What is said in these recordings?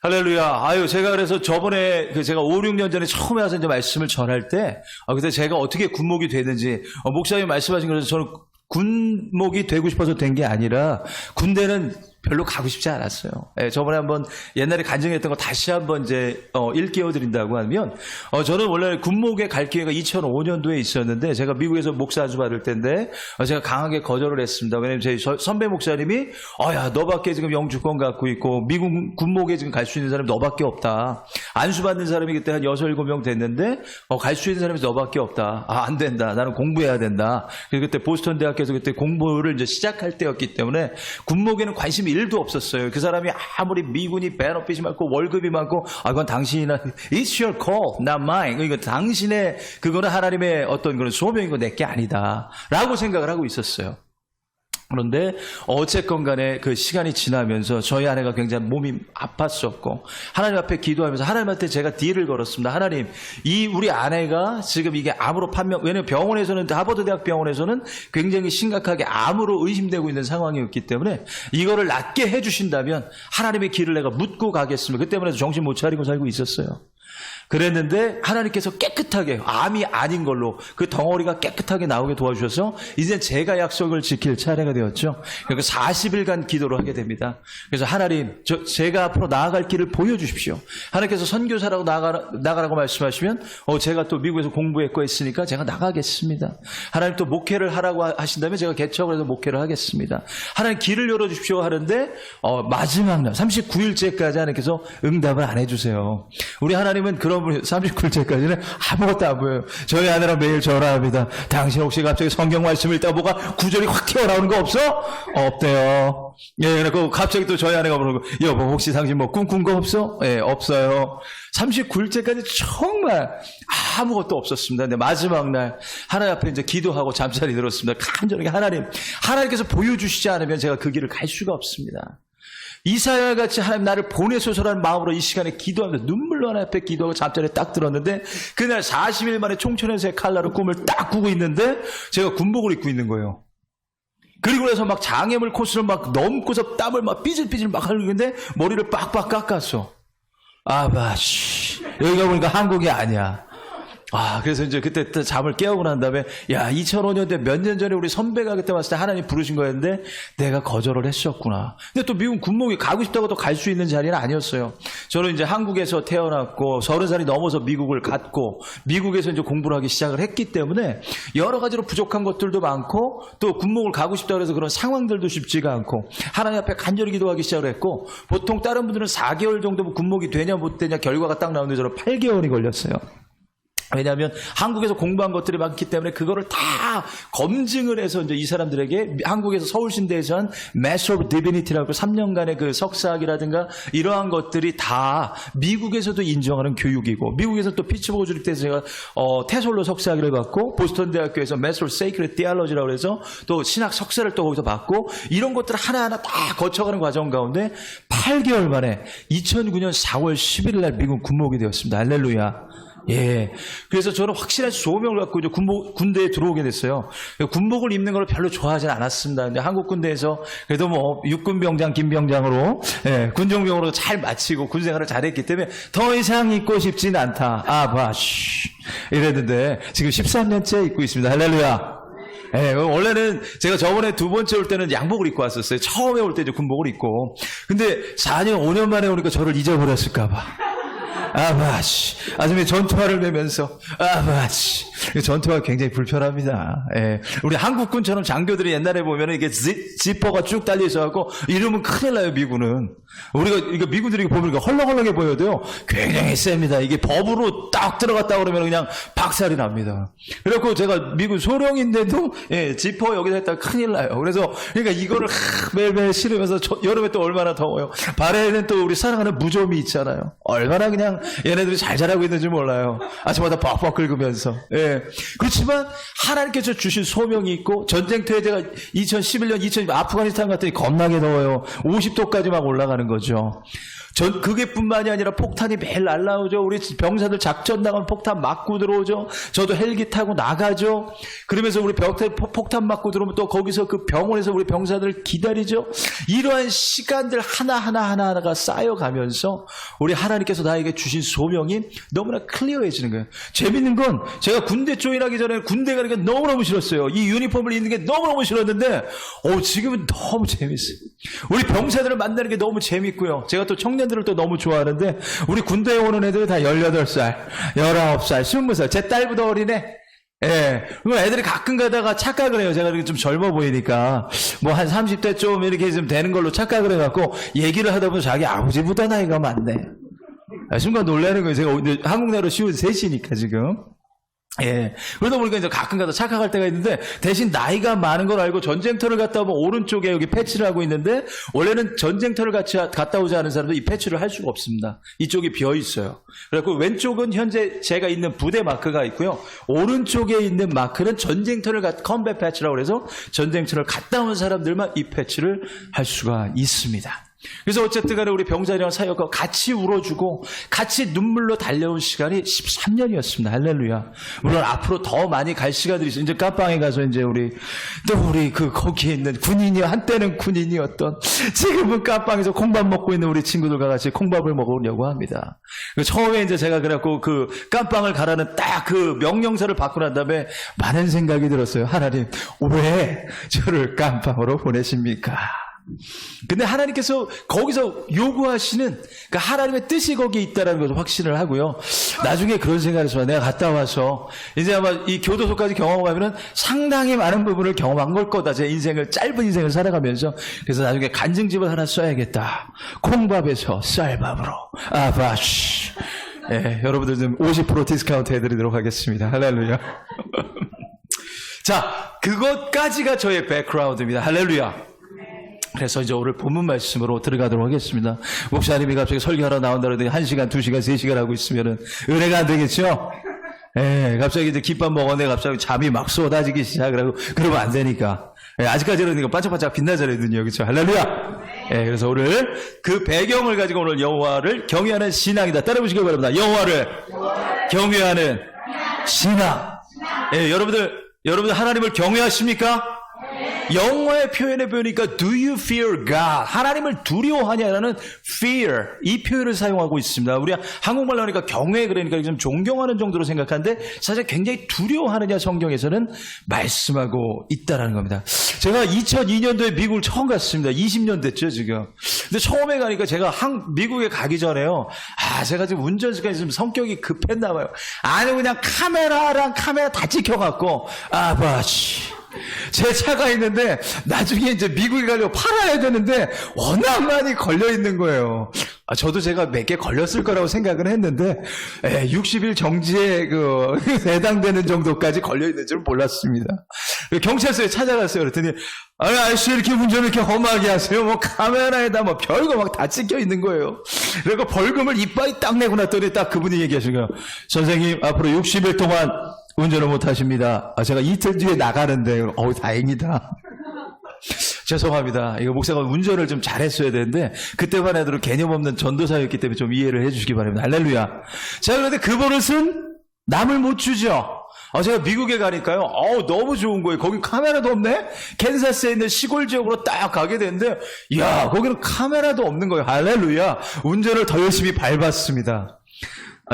할렐루야. 아유, 제가 그래서 저번에 제가 5, 6년 전에 처음에 와서 이제 말씀을 전할 때, 그때 제가 어떻게 군목이 되는지, 목사님 말씀하신 것에서 저는 군목이 되고 싶어서 된 게 아니라, 군대는 별로 가고 싶지 않았어요. 예, 저번에 한번 옛날에 간증했던 거 다시 한번 이제 일깨워 드린다고 하면 저는 원래 군목에 갈 기회가 2005년도에 있었는데 제가 미국에서 목사 아주 받을 때인데 제가 강하게 거절을 했습니다. 왜냐면 제 선배 목사님이 야 너밖에 지금 영주권 갖고 있고 미국 군목에 지금 갈 수 있는 사람이 너밖에 없다. 안수받는 사람이 그때 한 6, 7명 됐는데 갈 수 있는 사람이 너밖에 없다. 안 된다. 나는 공부해야 된다. 그래서 그때 보스턴 대학교에서 그때 공부를 이제 시작할 때였기 때문에 군목에는 관심이 1도 없었어요. 그 사람이 아무리 미군이 베너핏이 많고 월급이 많고 그건 당신이나 It's your call, not mine. 이거 당신의 그거는 하나님의 어떤 그런 소명이고 내게 아니다. 라고 생각을 하고 있었어요. 그런데 어쨌건 간에 그 시간이 지나면서 저희 아내가 굉장히 몸이 아팠었고 하나님 앞에 기도하면서 하나님한테 제가 딜을 걸었습니다. 하나님, 이 우리 아내가 지금 이게 암으로 판명, 왜냐면 병원에서는 하버드 대학 병원에서는 굉장히 심각하게 암으로 의심되고 있는 상황이었기 때문에 이거를 낫게 해주신다면 하나님의 길을 내가 묻고 가겠습니다. 그 때문에 정신 못 차리고 살고 있었어요. 그랬는데 하나님께서 깨끗하게 암이 아닌 걸로 그 덩어리가 깨끗하게 나오게 도와주셔서 이제 제가 약속을 지킬 차례가 되었죠. 그러니까 40일간 기도를 하게 됩니다. 그래서 하나님, 제가 앞으로 나아갈 길을 보여주십시오. 하나님께서 선교사라고 나가라고 말씀하시면 제가 또 미국에서 공부했고 했으니까 제가 나가겠습니다. 하나님 또 목회를 하라고 하신다면 제가 개척을 해서 목회를 하겠습니다. 하나님 길을 열어주십시오 하는데 마지막 날 39일째까지 하나님께서 응답을 안 해주세요. 우리 하나님은 그런 39일째까지는 아무것도 안 보여요. 저희 아내랑 매일 전화합니다. 당신 혹시 갑자기 성경 말씀을 읽다가 뭐가 구절이 확 튀어나오는 거 없어? 없대요. 예, 그래서 갑자기 또 저희 아내가 물어보고, 여보, 혹시 당신 뭐 꿈꾼 거 없어? 예, 없어요. 39일째까지 정말 아무것도 없었습니다. 근데 마지막 날 하나님 앞에 이제 기도하고 잠자리 들었습니다. 간절하게 하나님께서 보여주시지 않으면 제가 그 길을 갈 수가 없습니다. 이사야 같이 하나님 나를 보내소서라는 마음으로 이 시간에 기도하면서 눈물로 하나님 앞에 기도하고 잠자리에 딱 들었는데 그날 40일 만에 총천에서의 칼날로 꿈을 딱 꾸고 있는데 제가 군복을 입고 있는 거예요. 그리고 나서 막 장애물 코스를 막 넘고서 땀을 막 삐질삐질 막 흘리는데 머리를 빡빡 깎았어. 여기가 보니까 한국이 아니야. 그래서 이제 그때 잠을 깨우고 난 다음에 2005년대 몇 년 전에 우리 선배가 그때 왔을 때 하나님 부르신 거였는데 내가 거절을 했었구나. 근데 또 미국 군목이 가고 싶다고 또 갈 수 있는 자리는 아니었어요. 저는 이제 한국에서 태어났고 30살이 넘어서 미국을 갔고 미국에서 이제 공부를 하기 시작을 했기 때문에 여러 가지로 부족한 것들도 많고 또 군목을 가고 싶다고 해서 그런 상황들도 쉽지가 않고 하나님 앞에 간절히 기도하기 시작을 했고 보통 다른 분들은 4개월 정도 군목이 되냐 못 되냐 결과가 딱 나오는데 저는 8개월이 걸렸어요. 왜냐하면 한국에서 공부한 것들이 많기 때문에 그거를 다 검증을 해서 이제 이 사람들에게 한국에서 서울신대에서 한 Master of Divinity라고 3년간의 그 석사학이라든가 이러한 것들이 다 미국에서도 인정하는 교육이고 미국에서 또 피츠버그 주립대에서 제가 테솔로 석사학위를 받고 보스턴 대학교에서 Master of Sacred Theology라고 해서 또 신학 석사를 또 거기서 받고 이런 것들을 하나하나 다 거쳐가는 과정 가운데 8개월 만에 2009년 4월 11일 날 미국 군목이 되었습니다. 할렐루야. 예. 그래서 저는 확실한 소명을 갖고 이제 군대에 들어오게 됐어요. 군복을 입는 걸 별로 좋아하진 않았습니다. 근데 한국 군대에서 그래도 뭐 육군병장, 김병장으로, 군종병으로 잘 마치고 군생활을 잘했기 때문에 더 이상 입고 싶진 않다. 이랬는데 지금 13년째 입고 있습니다. 할렐루야. 원래는 제가 저번에 두 번째 올 때는 양복을 입고 왔었어요. 처음에 올 때 이제 군복을 입고. 근데 4년, 5년 만에 오니까 저를 잊어버렸을까봐. 아침에 전투화를 매면서, 전투화가 굉장히 불편합니다. 우리 한국군처럼 장교들이 옛날에 보면 이게 지퍼가 쭉 달려있어갖고, 이러면 큰일 나요, 미군은. 이거 미군들이 보면 헐렁헐렁해 보여도요, 굉장히 셉니다. 이게 법으로 딱 들어갔다 그러면 그냥 박살이 납니다. 그래갖고 제가 미군 소령인데도, 지퍼 여기다 했다가 큰일 나요. 그러니까 이거를 매일매일 실으면서 여름에 또 얼마나 더워요. 발에는 또 우리 사랑하는 무좀이 있잖아요. 얼마나 그냥 얘네들이 잘 자라고 있는지 몰라요. 아침마다 빡빡 긁으면서. 그렇지만 하나님께서 주신 소명이 있고 전쟁터에 제가 2011년, 2020년 아프가니스탄 갔더니 겁나게 더워요. 50도까지 막 올라가는 거죠. 그게뿐만이 아니라 폭탄이 매일 날라오죠. 우리 병사들 작전 나가면 폭탄 맞고 들어오죠. 저도 헬기 타고 나가죠. 그러면서 우리 폭탄 맞고 들어오면 또 거기서 그 병원에서 우리 병사들 기다리죠. 이러한 시간들 하나하나가 쌓여가면서 우리 하나님께서 나에게 주신 소명이 너무나 클리어해지는 거예요. 재밌는 건 제가 군대 조인하기 전에 군대 가는 게 너무너무 싫었어요. 이 유니폼을 입는 게 너무너무 싫었는데 지금은 너무 재밌어요. 우리 병사들을 만나는 게 너무 재밌고요. 제가 또 청년들을 또 너무 좋아하는데 우리 군대에 오는 애들이 다 18살, 19살, 20살. 제 딸보다 어리네. 예. 그럼 애들이 가끔 가다가 착각을 해요. 제가 이렇게 좀 젊어 보이니까. 뭐 한 30대 좀 이렇게 좀 되는 걸로 착각을 해갖고 얘기를 하다 보면 자기 아버지보다 나이가 많네. 순간 놀라는 거예요. 제가 한국 나이로 53이니까 지금. 예. 그러다 보니까 이제 가끔 가다 착각할 때가 있는데 대신 나이가 많은 걸 알고 전쟁터를 갔다 오면 오른쪽에 여기 패치를 하고 있는데 원래는 전쟁터를 갔다 오지 않은 사람도 이 패치를 할 수가 없습니다. 이쪽이 비어 있어요. 그래서 왼쪽은 현재 제가 있는 부대 마크가 있고요. 오른쪽에 있는 마크는 전쟁터를 컴뱃 패치라고 해서 전쟁터를 갔다 온 사람들만 이 패치를 할 수가 있습니다. 그래서 어쨌든 간에 우리 병사들이랑 사역하고 같이 울어주고 같이 눈물로 달려온 시간이 13년이었습니다. 할렐루야. 물론 앞으로 더 많이 갈 시간들이 있어요. 이제 까빵에 가서 이제 우리 거기에 있는 한때는 군인이었던 지금은 까빵에서 콩밥 먹고 있는 우리 친구들과 같이 콩밥을 먹으려고 합니다. 처음에 이제 제가 그래갖고 그 깜빵을 가라는 딱 그 명령서를 받고 난 다음에 많은 생각이 들었어요. 하나님, 왜 저를 깜빵으로 보내십니까? 근데 하나님께서 거기서 요구하시는 그러니까 하나님의 뜻이 거기에 있다는 것을 확신을 하고요. 나중에 그런 생각을 했어요. 내가 갔다 와서 이제 아마 이 교도소까지 경험하면은 상당히 많은 부분을 경험한 걸 거다. 제 인생을 짧은 인생을 살아가면서 그래서 나중에 간증집을 하나 써야겠다. 콩밥에서 쌀밥으로 아바시. 예, 여러분들 좀 50% 디스카운트 해드리도록 하겠습니다. 할렐루야. 자, 그것까지가 저의 백그라운드입니다. 할렐루야. 그래서 이제 오늘 본문 말씀으로 들어가도록 하겠습니다. 목사님이 갑자기 설교하러 나온다는데 1시간, 2시간, 3시간 하고 있으면은 은혜가 안 되겠죠? 예, 갑자기 이제 김밥 먹었는데 갑자기 잠이 막 쏟아지기 시작을 하고 그러면 안 되니까. 예, 아직까지는 이거 반짝반짝 빛나잖아요. 그렇죠? 할렐루야! 예, 그래서 오늘 그 배경을 가지고 오늘 여호와를 경외하는 신앙이다. 따라해보시기 바랍니다. 여호와를 경외하는 신앙. 예, 여러분들 하나님을 경외하십니까? 영어의 표현에 보니까 Do you fear God? 하나님을 두려워하냐라는 fear 이 표현을 사용하고 있습니다. 우리 한국말로 하니까 경외 그러니까 좀 존경하는 정도로 생각하는데 사실 굉장히 두려워하느냐 성경에서는 말씀하고 있다라는 겁니다. 제가 2002년도에 미국을 처음 갔습니다. 20년 됐죠 지금. 근데 처음에 가니까 제가 미국에 가기 전에요. 제가 지금 운전 습관이 좀 성격이 급했나 봐요. 아니 그냥 카메라 다 찍혀갖고 아바치. 제 차가 있는데 나중에 이제 미국에 가려고 팔아야 되는데 워낙 많이 걸려 있는 거예요. 저도 제가 몇 개 걸렸을 거라고 생각을 했는데 60일 정지에 해당되는 정도까지 걸려 있는 줄 몰랐습니다. 경찰서에 찾아갔어요. 그랬더니 아저씨 이렇게 운전을 이렇게 험하게 하세요? 뭐 카메라에다 뭐 별거 막 다 찍혀 있는 거예요. 그리고 벌금을 이빨이 딱 내고 났더니 딱 그분이 얘기하시는 거예요. 선생님 앞으로 60일 동안 운전을 못 하십니다. 제가 이틀 뒤에 나가는데, 다행이다. 죄송합니다. 이거 목사가 운전을 좀 잘했어야 되는데, 그때만 해도 개념 없는 전도사였기 때문에 좀 이해를 해주시기 바랍니다. 할렐루야. 자, 그런데 그 버릇은 남을 못 주죠. 제가 미국에 가니까요, 너무 좋은 거예요. 거기 카메라도 없네? 캔사스에 있는 시골 지역으로 딱 가게 되는데, 거기는 카메라도 없는 거예요. 할렐루야. 운전을 더 열심히 밟았습니다.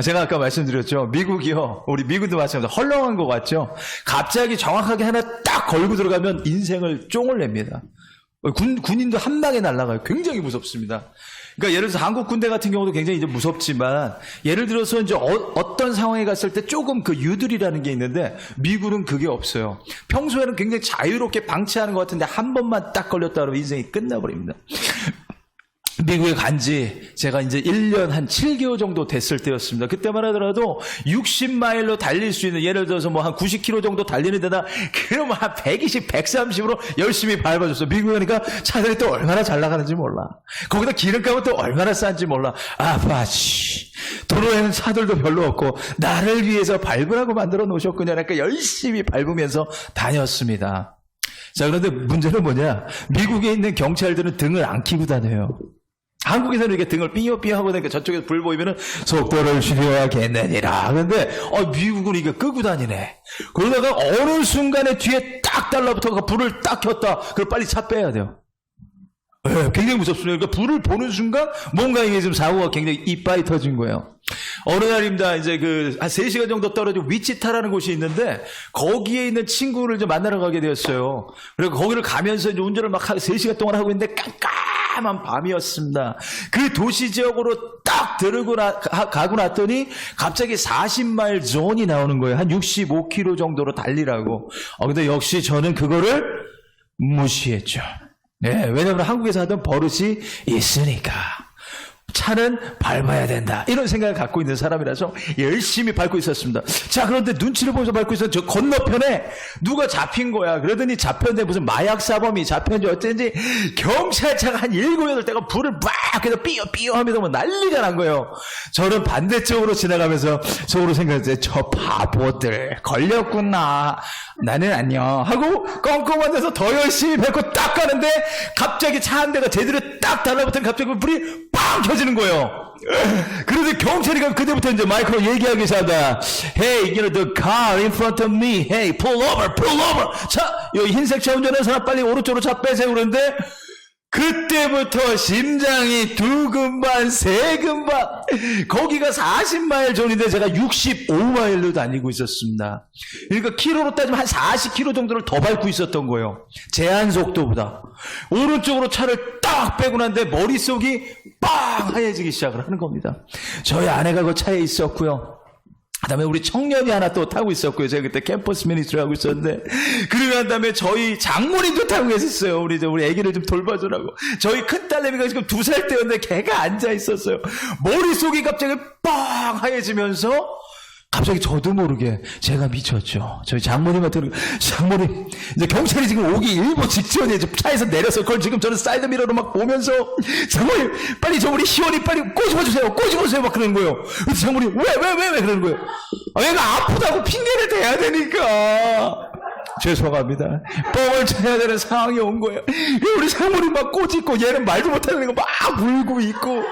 제가 아까 말씀드렸죠. 미국이요. 우리 미국도 마찬가지로 헐렁한 것 같죠. 갑자기 정확하게 하나 딱 걸고 들어가면 인생을 쫑을 냅니다. 군인도 한 방에 날아가요. 굉장히 무섭습니다. 그러니까 예를 들어서 한국 군대 같은 경우도 굉장히 이제 무섭지만 예를 들어서 이제 어떤 상황에 갔을 때 조금 그 유들이라는 게 있는데 미국은 그게 없어요. 평소에는 굉장히 자유롭게 방치하는 것 같은데 한 번만 딱 걸렸다 그러면 인생이 끝나버립니다. 미국에 간지 제가 이제 1년 한 7개월 정도 됐을 때였습니다. 그때만 하더라도 60마일로 달릴 수 있는 예를 들어서 뭐 한 90km 정도 달리는 데다 그럼 한 120, 130으로 열심히 밟아줬어. 미국에 가니까 차들이 또 얼마나 잘 나가는지 몰라. 거기다 기름값은 또 얼마나 싼지 몰라. 아바치. 도로에는 차들도 별로 없고 나를 위해서 밟으라고 만들어 놓으셨군요. 그러니까 열심히 밟으면서 다녔습니다. 자, 그런데 문제는 뭐냐? 미국에 있는 경찰들은 등을 안 끼고 다녀요. 한국에서는 이렇게 등을 삐요삐요 하고 다니까 저쪽에서 불 보이면은 속도를 줄여야겠느니라. 그런데 미국은 이거 끄고 다니네. 그러다가 어느 순간에 뒤에 딱 달라붙어서 불을 딱 켰다. 그걸 빨리 차 빼야 돼요. 네, 굉장히 무섭습니다. 그러니까 불을 보는 순간 뭔가 이게 좀 사고가 굉장히 이빨이 터진 거예요. 어느 날입니다. 이제 한 3시간 정도 떨어진 위치타라는 곳이 있는데 거기에 있는 친구를 이제 만나러 가게 되었어요. 그리고 거기를 가면서 이제 운전을 막 3시간 동안 하고 있는데 깜깜한 밤이었습니다. 그 도시 지역으로 딱 가고 났더니 갑자기 40마일 존이 나오는 거예요. 한 65km 정도로 달리라고. 근데 역시 저는 그거를 무시했죠. 네, 왜냐하면 한국에서 하던 버릇이 있으니까. 차는 밟아야 된다. 이런 생각을 갖고 있는 사람이라서 열심히 밟고 있었습니다. 자, 그런데 눈치를 보면서 밟고 있었는데 저 건너편에 누가 잡힌 거야. 그러더니 잡혔는데 무슨 마약 사범이 잡혔는지 어쩐지 경찰차가 한 7, 8대가 불을 막 해서 삐요 하면서 뭐 난리가 난 거예요. 저는 반대쪽으로 지나가면서 속으로 생각했어요. 저 바보들 걸렸구나. 나는 안녕 하고 껌껌한 데서 더 열심히 밟고 딱 가는데 갑자기 차 한 대가 제대로 딱 달라붙은 갑자기 불이 빵 켜지는 거예요. 그래서 경찰이 그때부터 이제 마이크로 얘기하기 시작한다. Hey, the car in front of me. Hey, pull over. 자, 이 흰색 차 운전하는 사람 빨리 오른쪽으로 차 빼세요. 그러는데 그때부터 심장이 두근반 세근반. 거기가 40마일 존인데 제가 65마일로 다니고 있었습니다. 그러니까 키로로 따지면 한 40km 정도를 더 밟고 있었던 거예요. 제한 속도보다. 오른쪽으로 차를 딱 빼고 난데 머릿속이 빵 하얘지기 시작을 하는 겁니다. 저희 아내가 그 차에 있었고요. 그 다음에 우리 청년이 하나 또 타고 있었고요. 제가 그때 캠퍼스 미니스트리 하고 있었는데. 그리고 난 다음에 저희 장모님도 타고 계셨어요. 우리 애기를 좀 돌봐주라고. 저희 큰딸내미가 지금 2살 때였는데 걔가 앉아 있었어요. 머릿속이 갑자기 빵 하얘지면서 갑자기 저도 모르게 제가 미쳤죠. 저희 장모님한테 장모님 이제 경찰이 지금 오기 일보 직전에 차에서 내려서 그걸 지금 저는 사이드 미러로 막 보면서 장모님 빨리 저 우리 희원이 빨리 꼬집어주세요 막 그러는 거예요. 그래서 장모님 왜 그러는 거예요. 얘가 아프다고 핑계를 대야 되니까. 죄송합니다. 뻥을 쳐야 되는 상황이 온 거예요. 우리 장모님 막 꼬집고 얘는 말도 못하는 애가 막 울고 있고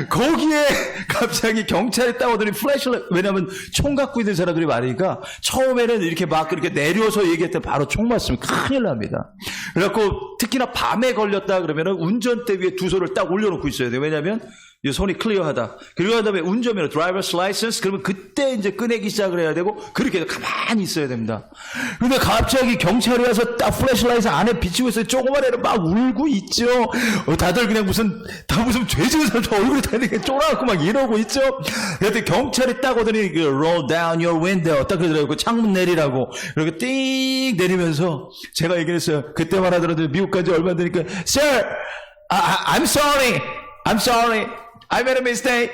거기에 갑자기 경찰이 따오더니 플래시를 왜냐면 총 갖고 있는 사람들이 많으니까 처음에는 이렇게 막 그렇게 내려서 얘기했더니 바로 총 맞으면 큰일 납니다. 그래갖고 특히나 밤에 걸렸다 그러면은 운전대 위에 두 손을 딱 올려놓고 있어야 돼요. 왜냐면 이 손이 클리어하다. 그리고 그 다음에 운전면허, 드라이버스 라이선스, 그러면 그때 이제 꺼내기 시작을 해야 되고, 그렇게 해서 가만히 있어야 됩니다. 근데 갑자기 경찰이 와서 딱 플래시라이트 안에 비치고 있어요. 조그만 애를 막 울고 있죠. 다들 그냥 무슨 죄 지은 사람 얼굴이 다 이렇게 쫄아갖고 막 이러고 있죠. 그때 경찰이 딱 오더니, roll down your window. 딱 그러더라고요. 창문 내리라고. 이렇게 띵 내리면서 제가 얘기했어요. 그때만 하더라도 미국 간지 얼마 안 되니까, Sir, I'm sorry. I made a mistake.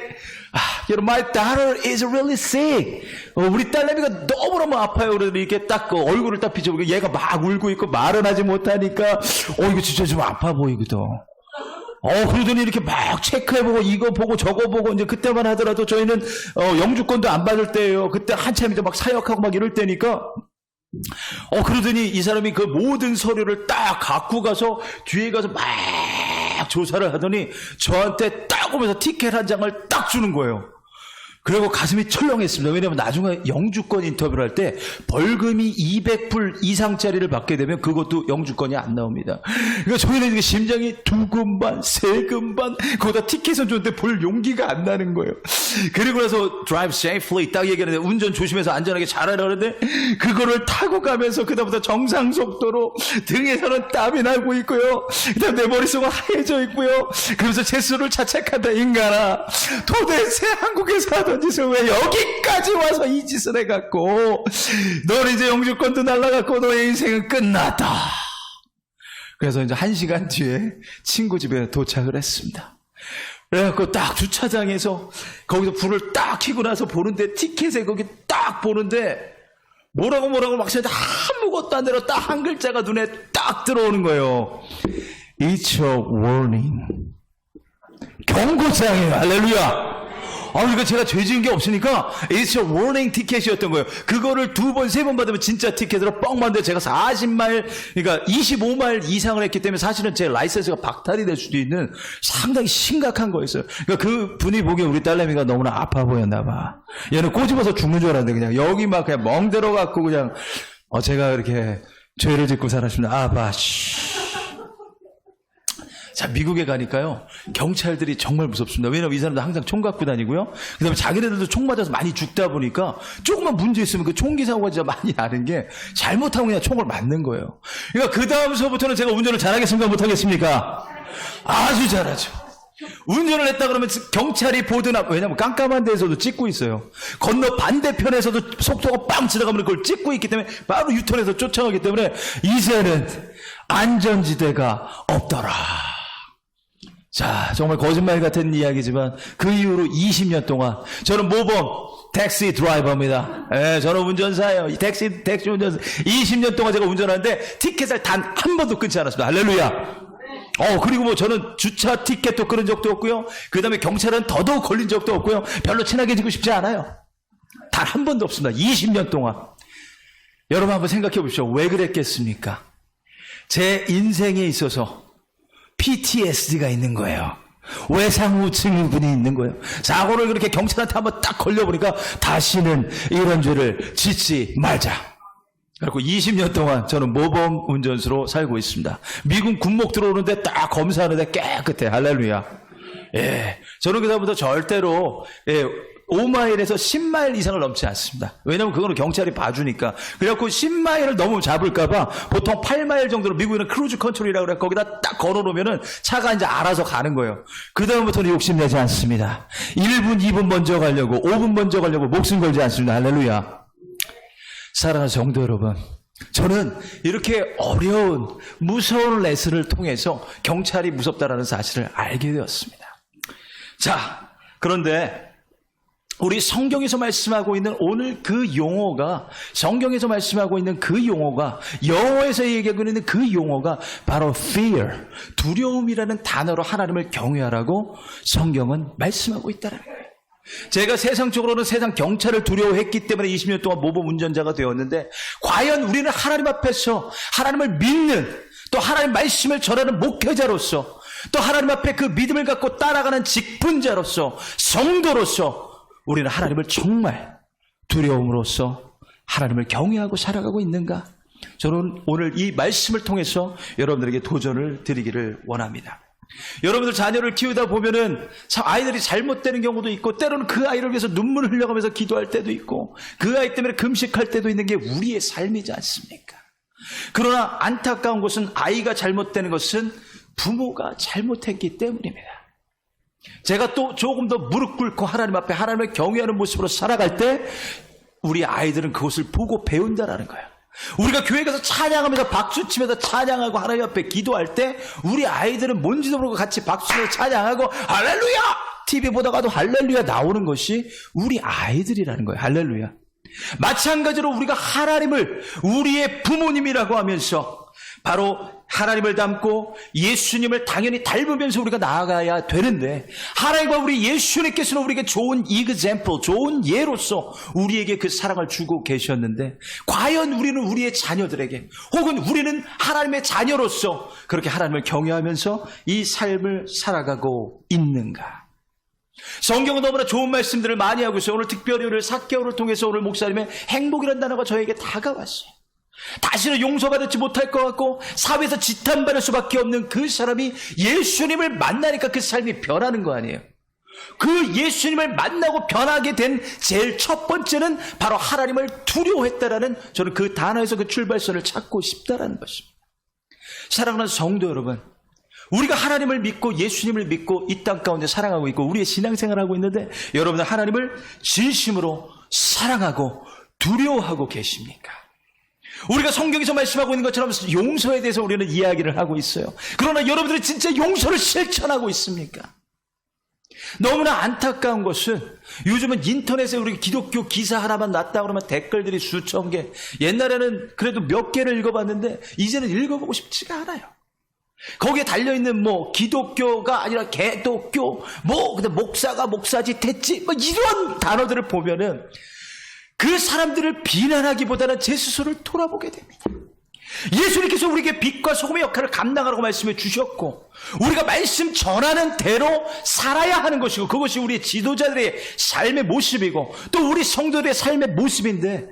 My daughter is really sick. 우리 딸내미가 너무너무 아파요. 그러더니 이렇게 딱 그 얼굴을 딱 비춰보고 얘가 막 울고 있고 말은 하지 못하니까 이거 진짜 좀 아파 보이거든. 그러더니 이렇게 막 체크해보고 이거 보고 저거 보고 이제 그때만 하더라도 저희는 영주권도 안 받을 때예요. 그때 한참 이제 막 사역하고 막 이럴 때니까 그러더니 이 사람이 그 모든 서류를 딱 갖고 가서 뒤에 가서 막 조사를 하더니 저한테 딱 오면서 티켓 한 장을 딱 주는 거예요. 그리고 가슴이 철렁했습니다. 왜냐하면 나중에 영주권 인터뷰를 할 때 벌금이 200불 이상짜리를 받게 되면 그것도 영주권이 안 나옵니다. 그러니까 저희는 심장이 두근반 세근반 거기다 티켓은 줬는데 볼 용기가 안 나는 거예요. 그리고 나서 drive safely 딱 얘기하는데 운전 조심해서 안전하게 잘하라 그러는데 그거를 타고 가면서 그다음부터 정상 속도로 등에서는 땀이 나고 있고요. 그다음 내 머릿속은 하얘져 있고요. 그러면서 제 수를 자책한다. 인간아, 도대체 한국에서 하던 짓을 왜 여기까지 와서 이 짓을 해갖고 너는 이제 영주권도 날라갔고 너의 인생은 끝났다. 그래서 이제 1시간 뒤에 친구 집에 도착을 했습니다. 그래갖고 딱 주차장에서 거기서 불을 딱 켜고 나서 보는데 티켓에 거기 딱 보는데 뭐라고 막 쓰는데 아무것도 안 되고 딱 한 글자가 눈에 딱 들어오는 거예요. It's a warning. 경고장이에요. 할렐루야. 이거 제가 죄 지은 게 없으니까 it's a warning 티켓이었던 거예요. 그거를 2번, 3번 받으면 진짜 티켓으로 뻥 만데 제가 40마일, 그러니까 25마일 이상을 했기 때문에 사실은 제 라이센스가 박탈이 될 수도 있는 상당히 심각한 거였어요. 그러니까 그 분이 보기에 우리 딸내미가 너무나 아파 보였나 봐. 얘는 꼬집어서 죽는 줄 알았는데 그냥 여기 막 그냥 멍대로 갖고 그냥 제가 이렇게 죄를 짓고 살았습니다. 자, 미국에 가니까요, 경찰들이 정말 무섭습니다. 왜냐면 이 사람들 항상 총 갖고 다니고요. 그 다음에 자기네들도 총 맞아서 많이 죽다 보니까 조금만 문제 있으면 그 총기 사고가 진짜 많이 나는 게 잘못하면 그냥 총을 맞는 거예요. 그러니까 그 다음서부터는 제가 운전을 잘하겠습니까? 못하겠습니까? 아주 잘하죠. 운전을 했다 그러면 경찰이 보드나, 왜냐면 깜깜한 데에서도 찍고 있어요. 건너 반대편에서도 속도가 빵 지나가면 그걸 찍고 있기 때문에 바로 유턴해서 쫓아가기 때문에 이제는 안전지대가 없더라. 자, 정말 거짓말 같은 이야기지만 그 이후로 20년 동안 저는 모범 택시 드라이버입니다. 저는 운전사예요. 택시 운전사. 20년 동안 제가 운전하는데 티켓을 단 한 번도 끊지 않았습니다. 할렐루야. 그리고 뭐 저는 주차 티켓도 끊은 적도 없고요. 그 다음에 경찰은 더더욱 걸린 적도 없고요. 별로 친하게 지고 싶지 않아요. 단 한 번도 없습니다. 20년 동안. 여러분 한번 생각해 보십시오. 왜 그랬겠습니까? 제 인생에 있어서 PTSD가 있는 거예요. 외상후증후군이 있는 거예요. 사고를 그렇게 경찰한테 한번 딱 걸려보니까 다시는 이런 죄를 짓지 말자. 그리고 20년 동안 저는 모범 운전수로 살고 있습니다. 미군 군목 들어오는데 딱 검사하는데 깨끗해. 할렐루야. 저는 그다음부터 절대로 5마일에서 10마일 이상을 넘지 않습니다. 왜냐면 그거는 경찰이 봐주니까. 그래갖고 10마일을 너무 잡을까봐 보통 8마일 정도로 미국에는 크루즈 컨트롤이라고 그래. 거기다 딱 걸어놓으면은 차가 이제 알아서 가는 거예요. 그다음부터는 욕심내지 않습니다. 1분, 2분 먼저 가려고, 5분 먼저 가려고 목숨 걸지 않습니다. 할렐루야. 사랑하는 성도 여러분, 저는 이렇게 어려운, 무서운 레슨을 통해서 경찰이 무섭다라는 사실을 알게 되었습니다. 자, 그런데 우리 성경에서 말씀하고 있는 오늘 그 용어가, 성경에서 말씀하고 있는 그 용어가, 영어에서 얘기하고 있는 그 용어가 바로 fear, 두려움이라는 단어로 하나님을 경외하라고 성경은 말씀하고 있다는 거예요. 제가 세상적으로는 세상 경찰을 두려워했기 때문에 20년 동안 모범 운전자가 되었는데, 과연 우리는 하나님 앞에서 하나님을 믿는, 또 하나님 말씀을 전하는 목회자로서, 또 하나님 앞에 그 믿음을 갖고 따라가는 직분자로서, 성도로서 우리는 하나님을 정말 두려움으로써 하나님을 경외하고 살아가고 있는가? 저는 오늘 이 말씀을 통해서 여러분들에게 도전을 드리기를 원합니다. 여러분들 자녀를 키우다 보면은 참 아이들이 잘못되는 경우도 있고, 때로는 그 아이를 위해서 눈물을 흘려가면서 기도할 때도 있고, 그 아이 때문에 금식할 때도 있는 게 우리의 삶이지 않습니까? 그러나 안타까운 것은 아이가 잘못되는 것은 부모가 잘못했기 때문입니다. 제가 또 조금 더 무릎 꿇고 하나님 앞에 하나님을 경외하는 모습으로 살아갈 때 우리 아이들은 그것을 보고 배운다라는 거예요. 우리가 교회 가서 찬양하면서 박수치면서 찬양하고 하나님 앞에 기도할 때 우리 아이들은 뭔지도 모르고 같이 박수치면서 찬양하고 할렐루야! TV 보다가도 할렐루야 나오는 것이 우리 아이들이라는 거예요. 할렐루야. 마찬가지로 우리가 하나님을 우리의 부모님이라고 하면서 바로 하나님을 닮고 예수님을 당연히 닮으면서 우리가 나아가야 되는데, 하나님과 우리 예수님께서는 우리에게 좋은 example, 좋은 예로서 우리에게 그 사랑을 주고 계셨는데, 과연 우리는 우리의 자녀들에게, 혹은 우리는 하나님의 자녀로서 그렇게 하나님을 경외하면서 이 삶을 살아가고 있는가? 성경은 너무나 좋은 말씀들을 많이 하고 있어요. 오늘 특별히 오늘 사개월을 통해서 오늘 목사님의 행복이라는 단어가 저에게 다가왔어요. 다시는 용서받지 못할 것 같고 사회에서 지탄받을 수밖에 없는 그 사람이 예수님을 만나니까 그 삶이 변하는 거 아니에요. 그 예수님을 만나고 변하게 된 제일 첫 번째는 바로 하나님을 두려워했다라는, 저는 그 단어에서 그 출발선을 찾고 싶다라는 것입니다. 사랑하는 성도 여러분, 우리가 하나님을 믿고 예수님을 믿고 이 땅 가운데 사랑하고 있고 우리의 신앙생활을 하고 있는데, 여러분은 하나님을 진심으로 사랑하고 두려워하고 계십니까? 우리가 성경에서 말씀하고 있는 것처럼 용서에 대해서 우리는 이야기를 하고 있어요. 그러나 여러분들이 진짜 용서를 실천하고 있습니까? 너무나 안타까운 것은 요즘은 인터넷에 우리 기독교 기사 하나만 났다 그러면 댓글들이 수천 개. 옛날에는 그래도 몇 개를 읽어봤는데 이제는 읽어보고 싶지가 않아요. 거기에 달려있는 기독교가 아니라 개독교, 근데 목사가 목사짓 했지, 이런 단어들을 보면은 그 사람들을 비난하기보다는 제 스스로를 돌아보게 됩니다. 예수님께서 우리에게 빛과 소금의 역할을 감당하라고 말씀해 주셨고, 우리가 말씀 전하는 대로 살아야 하는 것이고, 그것이 우리의 지도자들의 삶의 모습이고, 또 우리 성도들의 삶의 모습인데,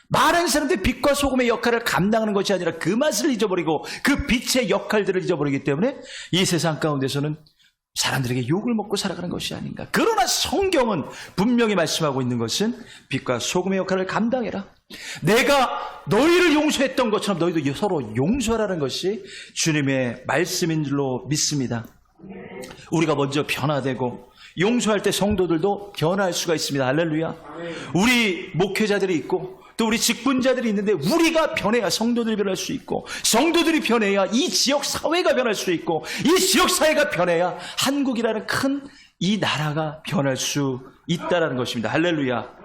많은 사람들이 빛과 소금의 역할을 감당하는 것이 아니라 그 맛을 잊어버리고 그 빛의 역할들을 잊어버리기 때문에 이 세상 가운데서는 사람들에게 욕을 먹고 살아가는 것이 아닌가. 그러나 성경은 분명히 말씀하고 있는 것은 빛과 소금의 역할을 감당해라. 내가 너희를 용서했던 것처럼 너희도 서로 용서하라는 것이 주님의 말씀인 줄로 믿습니다. 우리가 먼저 변화되고 용서할 때 성도들도 변화할 수가 있습니다. 할렐루야. 우리 목회자들이 있고 또 우리 직분자들이 있는데 우리가 변해야 성도들이 변할 수 있고, 성도들이 변해야 이 지역 사회가 변할 수 있고, 이 지역 사회가 변해야 한국이라는 큰 이 나라가 변할 수 있다는 것입니다. 할렐루야.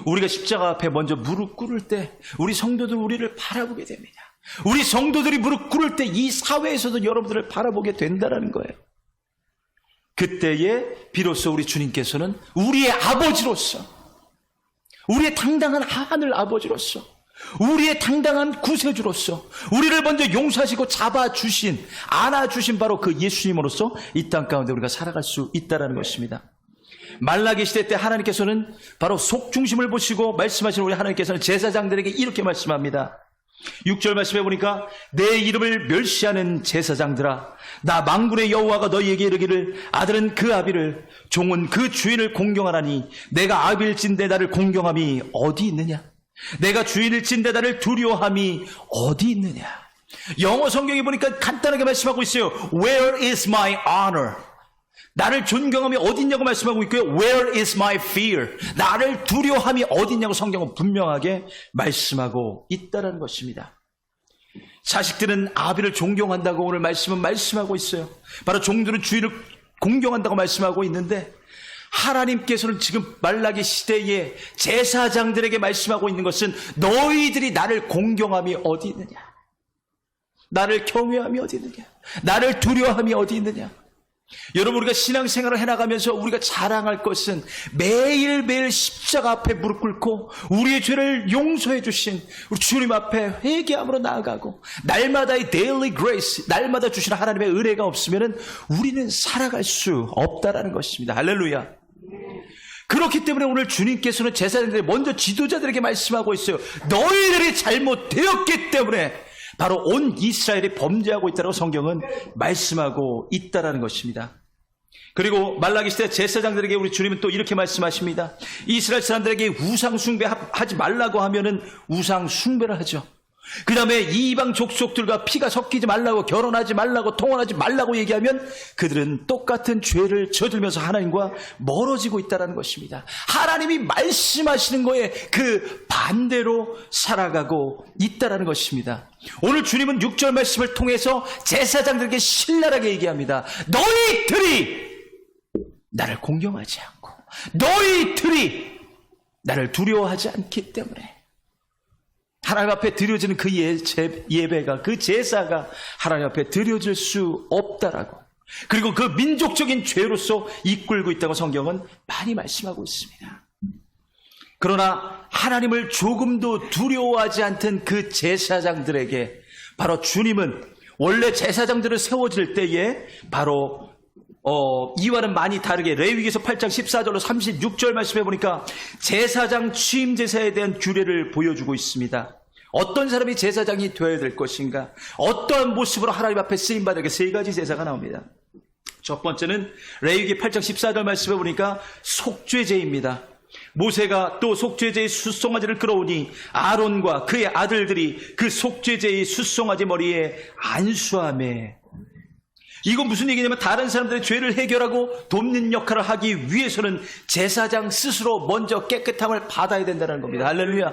우리가 십자가 앞에 먼저 무릎 꿇을 때 우리 성도들 우리를 바라보게 됩니다. 우리 성도들이 무릎 꿇을 때 이 사회에서도 여러분들을 바라보게 된다는 거예요. 그때에 비로소 우리 주님께서는 우리의 아버지로서, 우리의 당당한 하늘 아버지로서, 우리의 당당한 구세주로서 우리를 먼저 용서하시고 잡아주신, 안아주신 바로 그 예수님으로서 이 땅 가운데 우리가 살아갈 수 있다는 것입니다. 말라기 시대 때 하나님께서는 바로 속중심을 보시고 말씀하시는 우리 하나님께서는 제사장들에게 이렇게 말씀합니다. 6절 말씀해 보니까 내 이름을 멸시하는 제사장들아, 나 만군의 여호와가 너희에게 이르기를 아들은 그 아비를, 종은 그 주인을 공경하나니 내가 아비일진대 나를 공경함이 어디 있느냐? 내가 주인일진대 나를 두려워함이 어디 있느냐? 영어 성경에 보니까 간단하게 말씀하고 있어요. Where is my honor? 나를 존경함이 어디 있냐고 말씀하고 있고요. Where is my fear? 나를 두려워함이 어디 있냐고 성경은 분명하게 말씀하고 있다는 것입니다. 자식들은 아비를 존경한다고 오늘 말씀은 말씀하고 있어요. 바로 종들은 주인을 공경한다고 말씀하고 있는데, 하나님께서는 지금 말라기 시대에 제사장들에게 말씀하고 있는 것은 너희들이 나를 공경함이 어디 있느냐? 나를 경외함이 어디 있느냐? 나를 두려워함이 어디 있느냐? 여러분, 우리가 신앙생활을 해나가면서 우리가 자랑할 것은 매일매일 십자가 앞에 무릎 꿇고 우리의 죄를 용서해 주신 우리 주님 앞에 회개함으로 나아가고, 날마다의 daily grace, 날마다 주시는 하나님의 은혜가 없으면 우리는 살아갈 수 없다라는 것입니다. 할렐루야. 그렇기 때문에 오늘 주님께서는 제사장들에게 먼저 지도자들에게 말씀하고 있어요. 너희들이 잘못되었기 때문에 바로 온 이스라엘이 범죄하고 있다고 성경은 말씀하고 있다는 것입니다. 그리고 말라기 시대 제사장들에게 우리 주님은 또 이렇게 말씀하십니다. 이스라엘 사람들에게 우상 숭배하지 말라고 하면은 우상 숭배를 하죠. 그 다음에 이방 족속들과 피가 섞이지 말라고, 결혼하지 말라고, 통혼하지 말라고 얘기하면 그들은 똑같은 죄를 저질면서 하나님과 멀어지고 있다는 것입니다. 하나님이 말씀하시는 거에 그 반대로 살아가고 있다는 것입니다. 오늘 주님은 6절 말씀을 통해서 제사장들에게 신랄하게 얘기합니다. 너희들이 나를 공경하지 않고, 너희들이 나를 두려워하지 않기 때문에 하나님 앞에 드려지는 그 예배가, 그 제사가 하나님 앞에 드려질 수 없다라고, 그리고 그 민족적인 죄로서 이끌고 있다고 성경은 많이 말씀하고 있습니다. 그러나 하나님을 조금도 두려워하지 않던 그 제사장들에게 바로 주님은 원래 제사장들을 세워질 때에 바로 이와는 많이 다르게 레위기서 8장 14절로 36절 말씀해 보니까 제사장 취임 제사에 대한 규례를 보여주고 있습니다. 어떤 사람이 제사장이 되어야 될 것인가, 어떠한 모습으로 하나님 앞에 쓰임받을 세 가지 제사가 나옵니다. 첫 번째는 레위기 8장 14절 말씀해 보니까 속죄제입니다. 모세가 또 속죄제의 숫송아지를 끌어오니 아론과 그의 아들들이 그 속죄제의 숫송아지 머리에 안수하매. 이건 무슨 얘기냐면 다른 사람들의 죄를 해결하고 돕는 역할을 하기 위해서는 제사장 스스로 먼저 깨끗함을 받아야 된다는 겁니다. 할렐루야.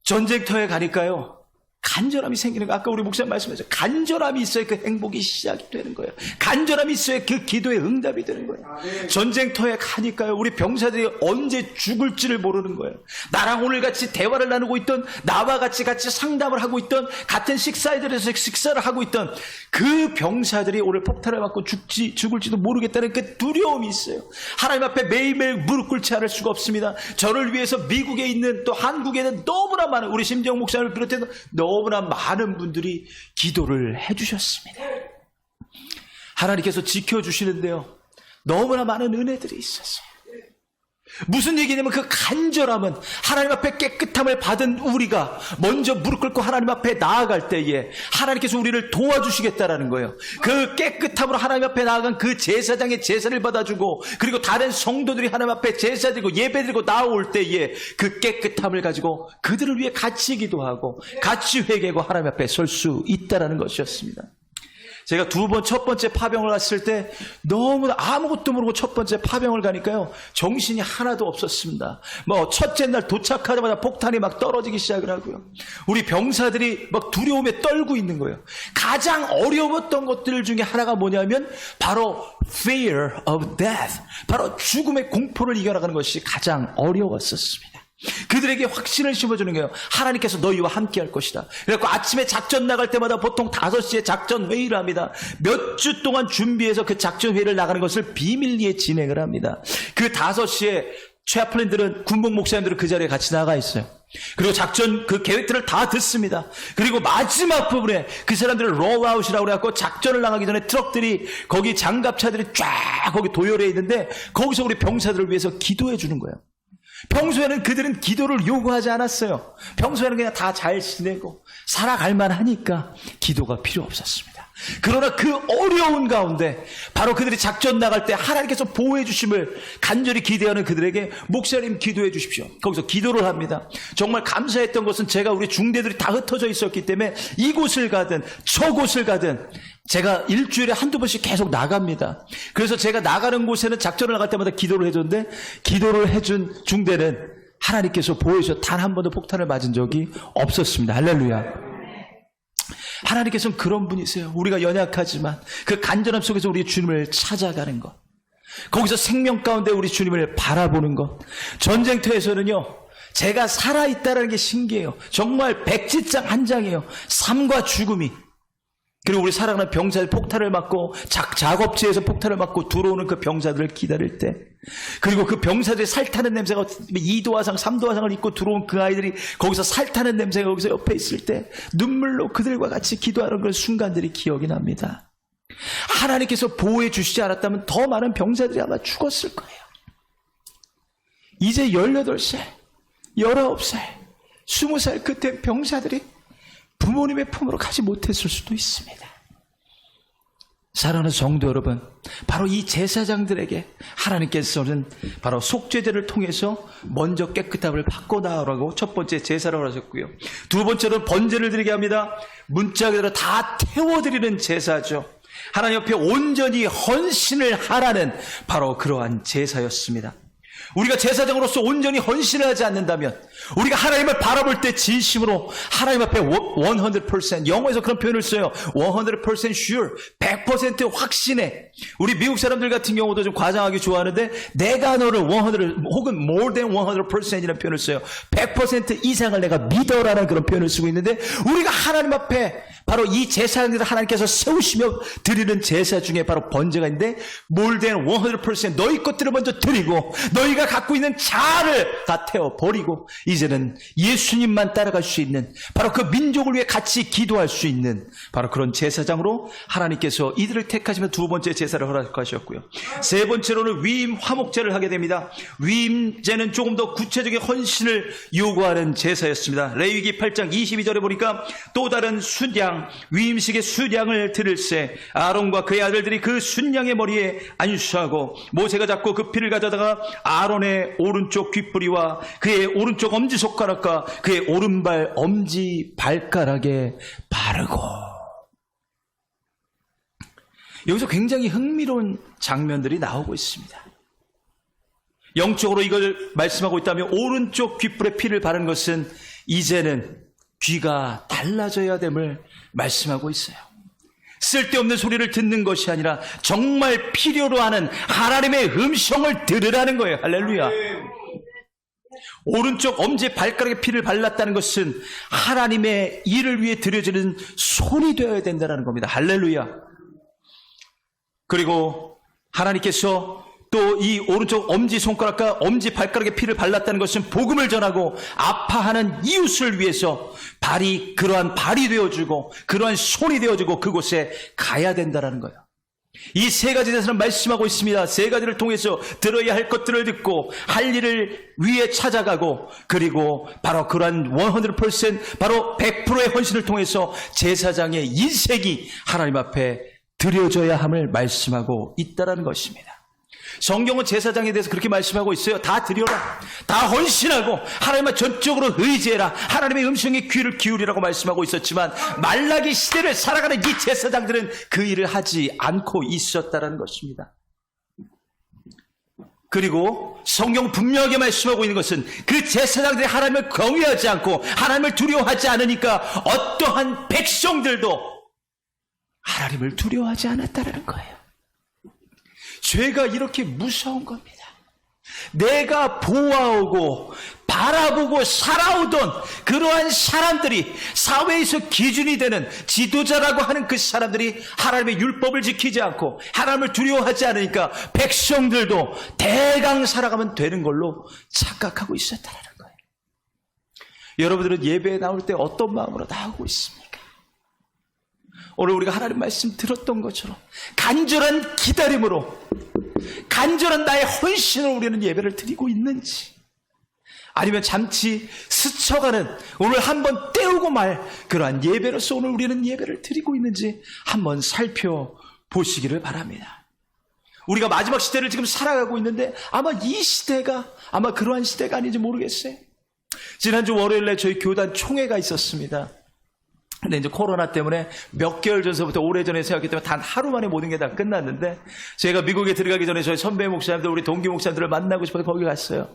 전쟁터에 가니까요, 간절함이 생기는 거예요. 아까 우리 목사님 말씀하셨죠. 간절함이 있어야 그 행복이 시작이 되는 거예요. 간절함이 있어야 그 기도의 응답이 되는 거예요. 전쟁터에 가니까요, 우리 병사들이 언제 죽을지를 모르는 거예요. 나랑 오늘 같이 대화를 나누고 있던, 나와 같이 상담을 하고 있던, 같은 식사들에서 식사를 하고 있던 그 병사들이 오늘 폭탄을 맞고 죽을지도 모르겠다는 그 두려움이 있어요. 하나님 앞에 매일매일 무릎 꿇지 않을 수가 없습니다. 저를 위해서 미국에 있는, 또 한국에는 너무나 많은, 우리 심정 목사님을 비롯해서 너무나 많은 분들이 기도를 해주셨습니다. 하나님께서 지켜주시는데요, 너무나 많은 은혜들이 있었어요. 무슨 얘기냐면 그 간절함은 하나님 앞에 깨끗함을 받은 우리가 먼저 무릎 꿇고 하나님 앞에 나아갈 때에 하나님께서 우리를 도와주시겠다라는 거예요. 그 깨끗함으로 하나님 앞에 나아간 그 제사장의 제사를 받아주고, 그리고 다른 성도들이 하나님 앞에 제사드리고 예배드리고 나올 때에 그 깨끗함을 가지고 그들을 위해 같이 기도하고 같이 회개하고 하나님 앞에 설 수 있다라는 것이었습니다. 제가 첫 번째 파병을 갔을 때 너무나 아무것도 모르고 첫 번째 파병을 가니까요, 정신이 하나도 없었습니다. 첫째 날 도착하자마자 폭탄이 막 떨어지기 시작을 하고요. 우리 병사들이 막 두려움에 떨고 있는 거예요. 가장 어려웠던 것들 중에 하나가 뭐냐면 바로 fear of death, 바로 죽음의 공포를 이겨나가는 것이 가장 어려웠었습니다. 그들에게 확신을 심어주는 거예요. 하나님께서 너희와 함께 할 것이다. 그래서 아침에 작전 나갈 때마다 보통 5시에 작전 회의를 합니다. 몇 주 동안 준비해서 그 작전 회의를 나가는 것을 비밀리에 진행을 합니다. 그 5시에 최하플린들은, 군복 목사님들은 그 자리에 같이 나가 있어요. 그리고 작전 그 계획들을 다 듣습니다. 그리고 마지막 부분에 그 사람들을 롤아웃이라고 그래갖고 작전을 나가기 전에 트럭들이, 거기 장갑차들이 쫙 거기 도열해 있는데, 거기서 우리 병사들을 위해서 기도해 주는 거예요. 평소에는 그들은 기도를 요구하지 않았어요. 평소에는 그냥 다 잘 지내고 살아갈 만하니까 기도가 필요 없었습니다. 그러나 그 어려운 가운데 바로 그들이 작전 나갈 때 하나님께서 보호해 주심을 간절히 기대하는 그들에게 목사님 기도해 주십시오. 거기서 기도를 합니다. 정말 감사했던 것은 제가 우리 중대들이 다 흩어져 있었기 때문에 이곳을 가든 저곳을 가든 제가 일주일에 한두 번씩 계속 나갑니다. 그래서 제가 나가는 곳에는 작전을 나갈 때마다 기도를 해줬는데, 기도를 해준 중대는 하나님께서 보호해서 단 한 번도 폭탄을 맞은 적이 없었습니다. 할렐루야. 하나님께서는 그런 분이세요. 우리가 연약하지만 그 간절함 속에서 우리 주님을 찾아가는 것, 거기서 생명 가운데 우리 주님을 바라보는 것. 전쟁터에서는요, 제가 살아있다는 게 신기해요. 정말 백지장 한 장이에요. 삶과 죽음이. 그리고 우리 사랑하는 병사들 폭탄을 맞고 작업지에서 폭탄을 맞고 들어오는 그 병사들을 기다릴 때, 그리고 그 병사들이 살타는 냄새가 2도 화상 3도 화상을 입고 들어온 그 아이들이 거기서 살타는 냄새가 거기서 옆에 있을 때 눈물로 그들과 같이 기도하는 그런 순간들이 기억이 납니다. 하나님께서 보호해 주시지 않았다면 더 많은 병사들이 아마 죽었을 거예요. 이제 18살, 19살, 20살 그때 병사들이 부모님의 품으로 가지 못했을 수도 있습니다. 사랑하는 성도 여러분, 바로 이 제사장들에게 하나님께서는 바로 속죄제를 통해서 먼저 깨끗함을 받고 나오라고 첫 번째 제사를 하셨고요. 두 번째로는 번제를 드리게 합니다. 문자 그대로 다 태워드리는 제사죠. 하나님 옆에 온전히 헌신을 하라는 바로 그러한 제사였습니다. 우리가 제사장으로서 온전히 헌신을 하지 않는다면, 우리가 하나님을 바라볼 때 진심으로 하나님 앞에 100%, 영어에서 그런 표현을 써요. 100% sure, 100% 확신해. 우리 미국 사람들 같은 경우도 좀 과장하기 좋아하는데, 내가 너를 100 혹은 more than 100%이라는 표현을 써요. 100% 이상을 내가 믿어라는 그런 표현을 쓰고 있는데, 우리가 하나님 앞에 바로 이 제사장들을 하나님께서 세우시며 드리는 제사 중에 바로 번제가 있는데, more than 100% 너희 것들을 먼저 드리고 너희가 갖고 있는 자아를 다 태워버리고 이제는 예수님만 따라갈 수 있는, 바로 그 민족을 위해 같이 기도할 수 있는 바로 그런 제사장으로 하나님께서 이들을 택하시며 두 번째 제사를 허락하셨고요. 세 번째로는 위임 화목제를 하게 됩니다. 위임제는 조금 더 구체적인 헌신을 요구하는 제사였습니다. 레위기 8장 22절에 보니까 또 다른 순양, 위임식의 순양을 드릴세 아론과 그의 아들들이 그 순양의 머리에 안수하고 모세가 잡고 그 피를 가져다가 아론의 오른쪽 귓뿌리와 그의 오른쪽 엄지손가락과 그의 오른발 엄지발가락에 바르고. 여기서 굉장히 흥미로운 장면들이 나오고 있습니다. 영적으로 이걸 말씀하고 있다면, 오른쪽 귓불에 피를 바른 것은 이제는 귀가 달라져야 됨을 말씀하고 있어요. 쓸데없는 소리를 듣는 것이 아니라 정말 필요로 하는 하나님의 음성을 들으라는 거예요. 할렐루야. 오른쪽 엄지 발가락에 피를 발랐다는 것은 하나님의 일을 위해 드려지는 손이 되어야 된다는 겁니다. 할렐루야. 그리고 하나님께서 또 이 오른쪽 엄지손가락과 엄지발가락에 피를 발랐다는 것은 복음을 전하고 아파하는 이웃을 위해서 그러한 발이 되어주고 그러한 손이 되어주고 그곳에 가야 된다는 거예요. 이 세 가지에 대해서는 말씀하고 있습니다. 세 가지를 통해서 들어야 할 것들을 듣고 할 일을 위해 찾아가고 그리고 바로 그러한 100% 바로 100%의 헌신을 통해서 제사장의 인생이 하나님 앞에 드려져야 함을 말씀하고 있다는 것입니다. 성경은 제사장에 대해서 그렇게 말씀하고 있어요. 다 드려라. 다 헌신하고 하나님만 전적으로 의지해라. 하나님의 음성에 귀를 기울이라고 말씀하고 있었지만 말라기 시대를 살아가는 이 제사장들은 그 일을 하지 않고 있었다는 것입니다. 그리고 성경 분명하게 말씀하고 있는 것은 그 제사장들이 하나님을 경외하지 않고 하나님을 두려워하지 않으니까 어떠한 백성들도 하나님을 두려워하지 않았다는 거예요. 죄가 이렇게 무서운 겁니다. 내가 보아오고 바라보고 살아오던 그러한 사람들이 사회에서 기준이 되는 지도자라고 하는 그 사람들이 하나님의 율법을 지키지 않고 하나님을 두려워하지 않으니까 백성들도 대강 살아가면 되는 걸로 착각하고 있었다는 거예요. 여러분들은 예배에 나올 때 어떤 마음으로 나오고 있습니까? 오늘 우리가 하나님 말씀 들었던 것처럼 간절한 기다림으로 간절한 나의 헌신으로 우리는 예배를 드리고 있는지 아니면 잠시 스쳐가는 오늘 한번 때우고 말 그러한 예배로서 오늘 우리는 예배를 드리고 있는지 한번 살펴보시기를 바랍니다. 우리가 마지막 시대를 지금 살아가고 있는데 아마 이 시대가 아마 그러한 시대가 아닌지 모르겠어요. 지난주 월요일에 저희 교단 총회가 있었습니다. 근데 이제 코로나 때문에 몇 개월 전서부터 오래전에 세웠기 때문에 단 하루 만에 모든 게 다 끝났는데 제가 미국에 들어가기 전에 저희 선배 목사님들 우리 동기 목사님들을 만나고 싶어서 거기 갔어요.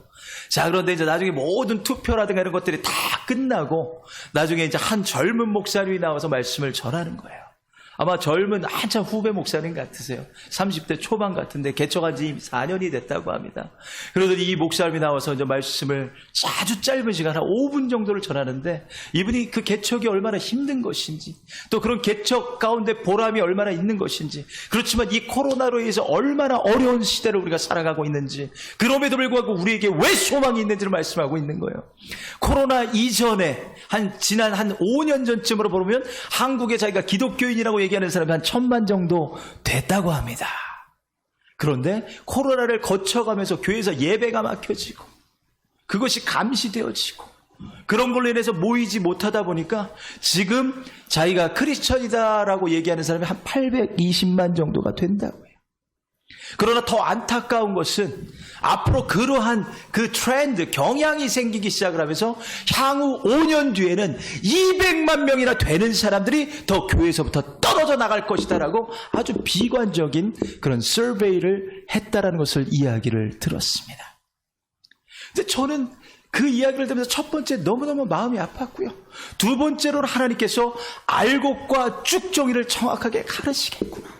자, 그런데 이제 나중에 모든 투표라든가 이런 것들이 다 끝나고 나중에 이제 한 젊은 목사님이 나와서 말씀을 전하는 거예요. 아마 젊은 한참 후배 목사님 같으세요. 30대 초반 같은데 개척한 지 4년이 됐다고 합니다. 그러더니 이 목사님이 나와서 이제 말씀을 아주 짧은 시간 한 5분 정도를 전하는데 이분이 그 개척이 얼마나 힘든 것인지 또 그런 개척 가운데 보람이 얼마나 있는 것인지 그렇지만 이 코로나로 인해서 얼마나 어려운 시대를 우리가 살아가고 있는지 그럼에도 불구하고 우리에게 왜 소망이 있는지를 말씀하고 있는 거예요. 코로나 이전에 지난 한 5년 전쯤으로 보면 한국에 자기가 기독교인이라고 얘기하는 사람이 한 1000만 정도 됐다고 합니다. 그런데 코로나를 거쳐가면서 교회에서 예배가 막혀지고 그것이 감시되어지고 그런 걸로 인해서 모이지 못하다 보니까 지금 자기가 크리스천이다라고 얘기하는 사람이 한 820만 정도가 된다고 해요. 그러나 더 안타까운 것은 앞으로 그러한 그 트렌드, 경향이 생기기 시작을 하면서 향후 5년 뒤에는 200만 명이나 되는 사람들이 더 교회에서부터 떨어져 나갈 것이다라고 아주 비관적인 그런 서베이를 했다라는 것을 이야기를 들었습니다. 근데 저는 그 이야기를 들으면서 첫 번째 너무너무 마음이 아팠고요. 두 번째로는 하나님께서 알곡과 쭉정이를 정확하게 가르치겠구나.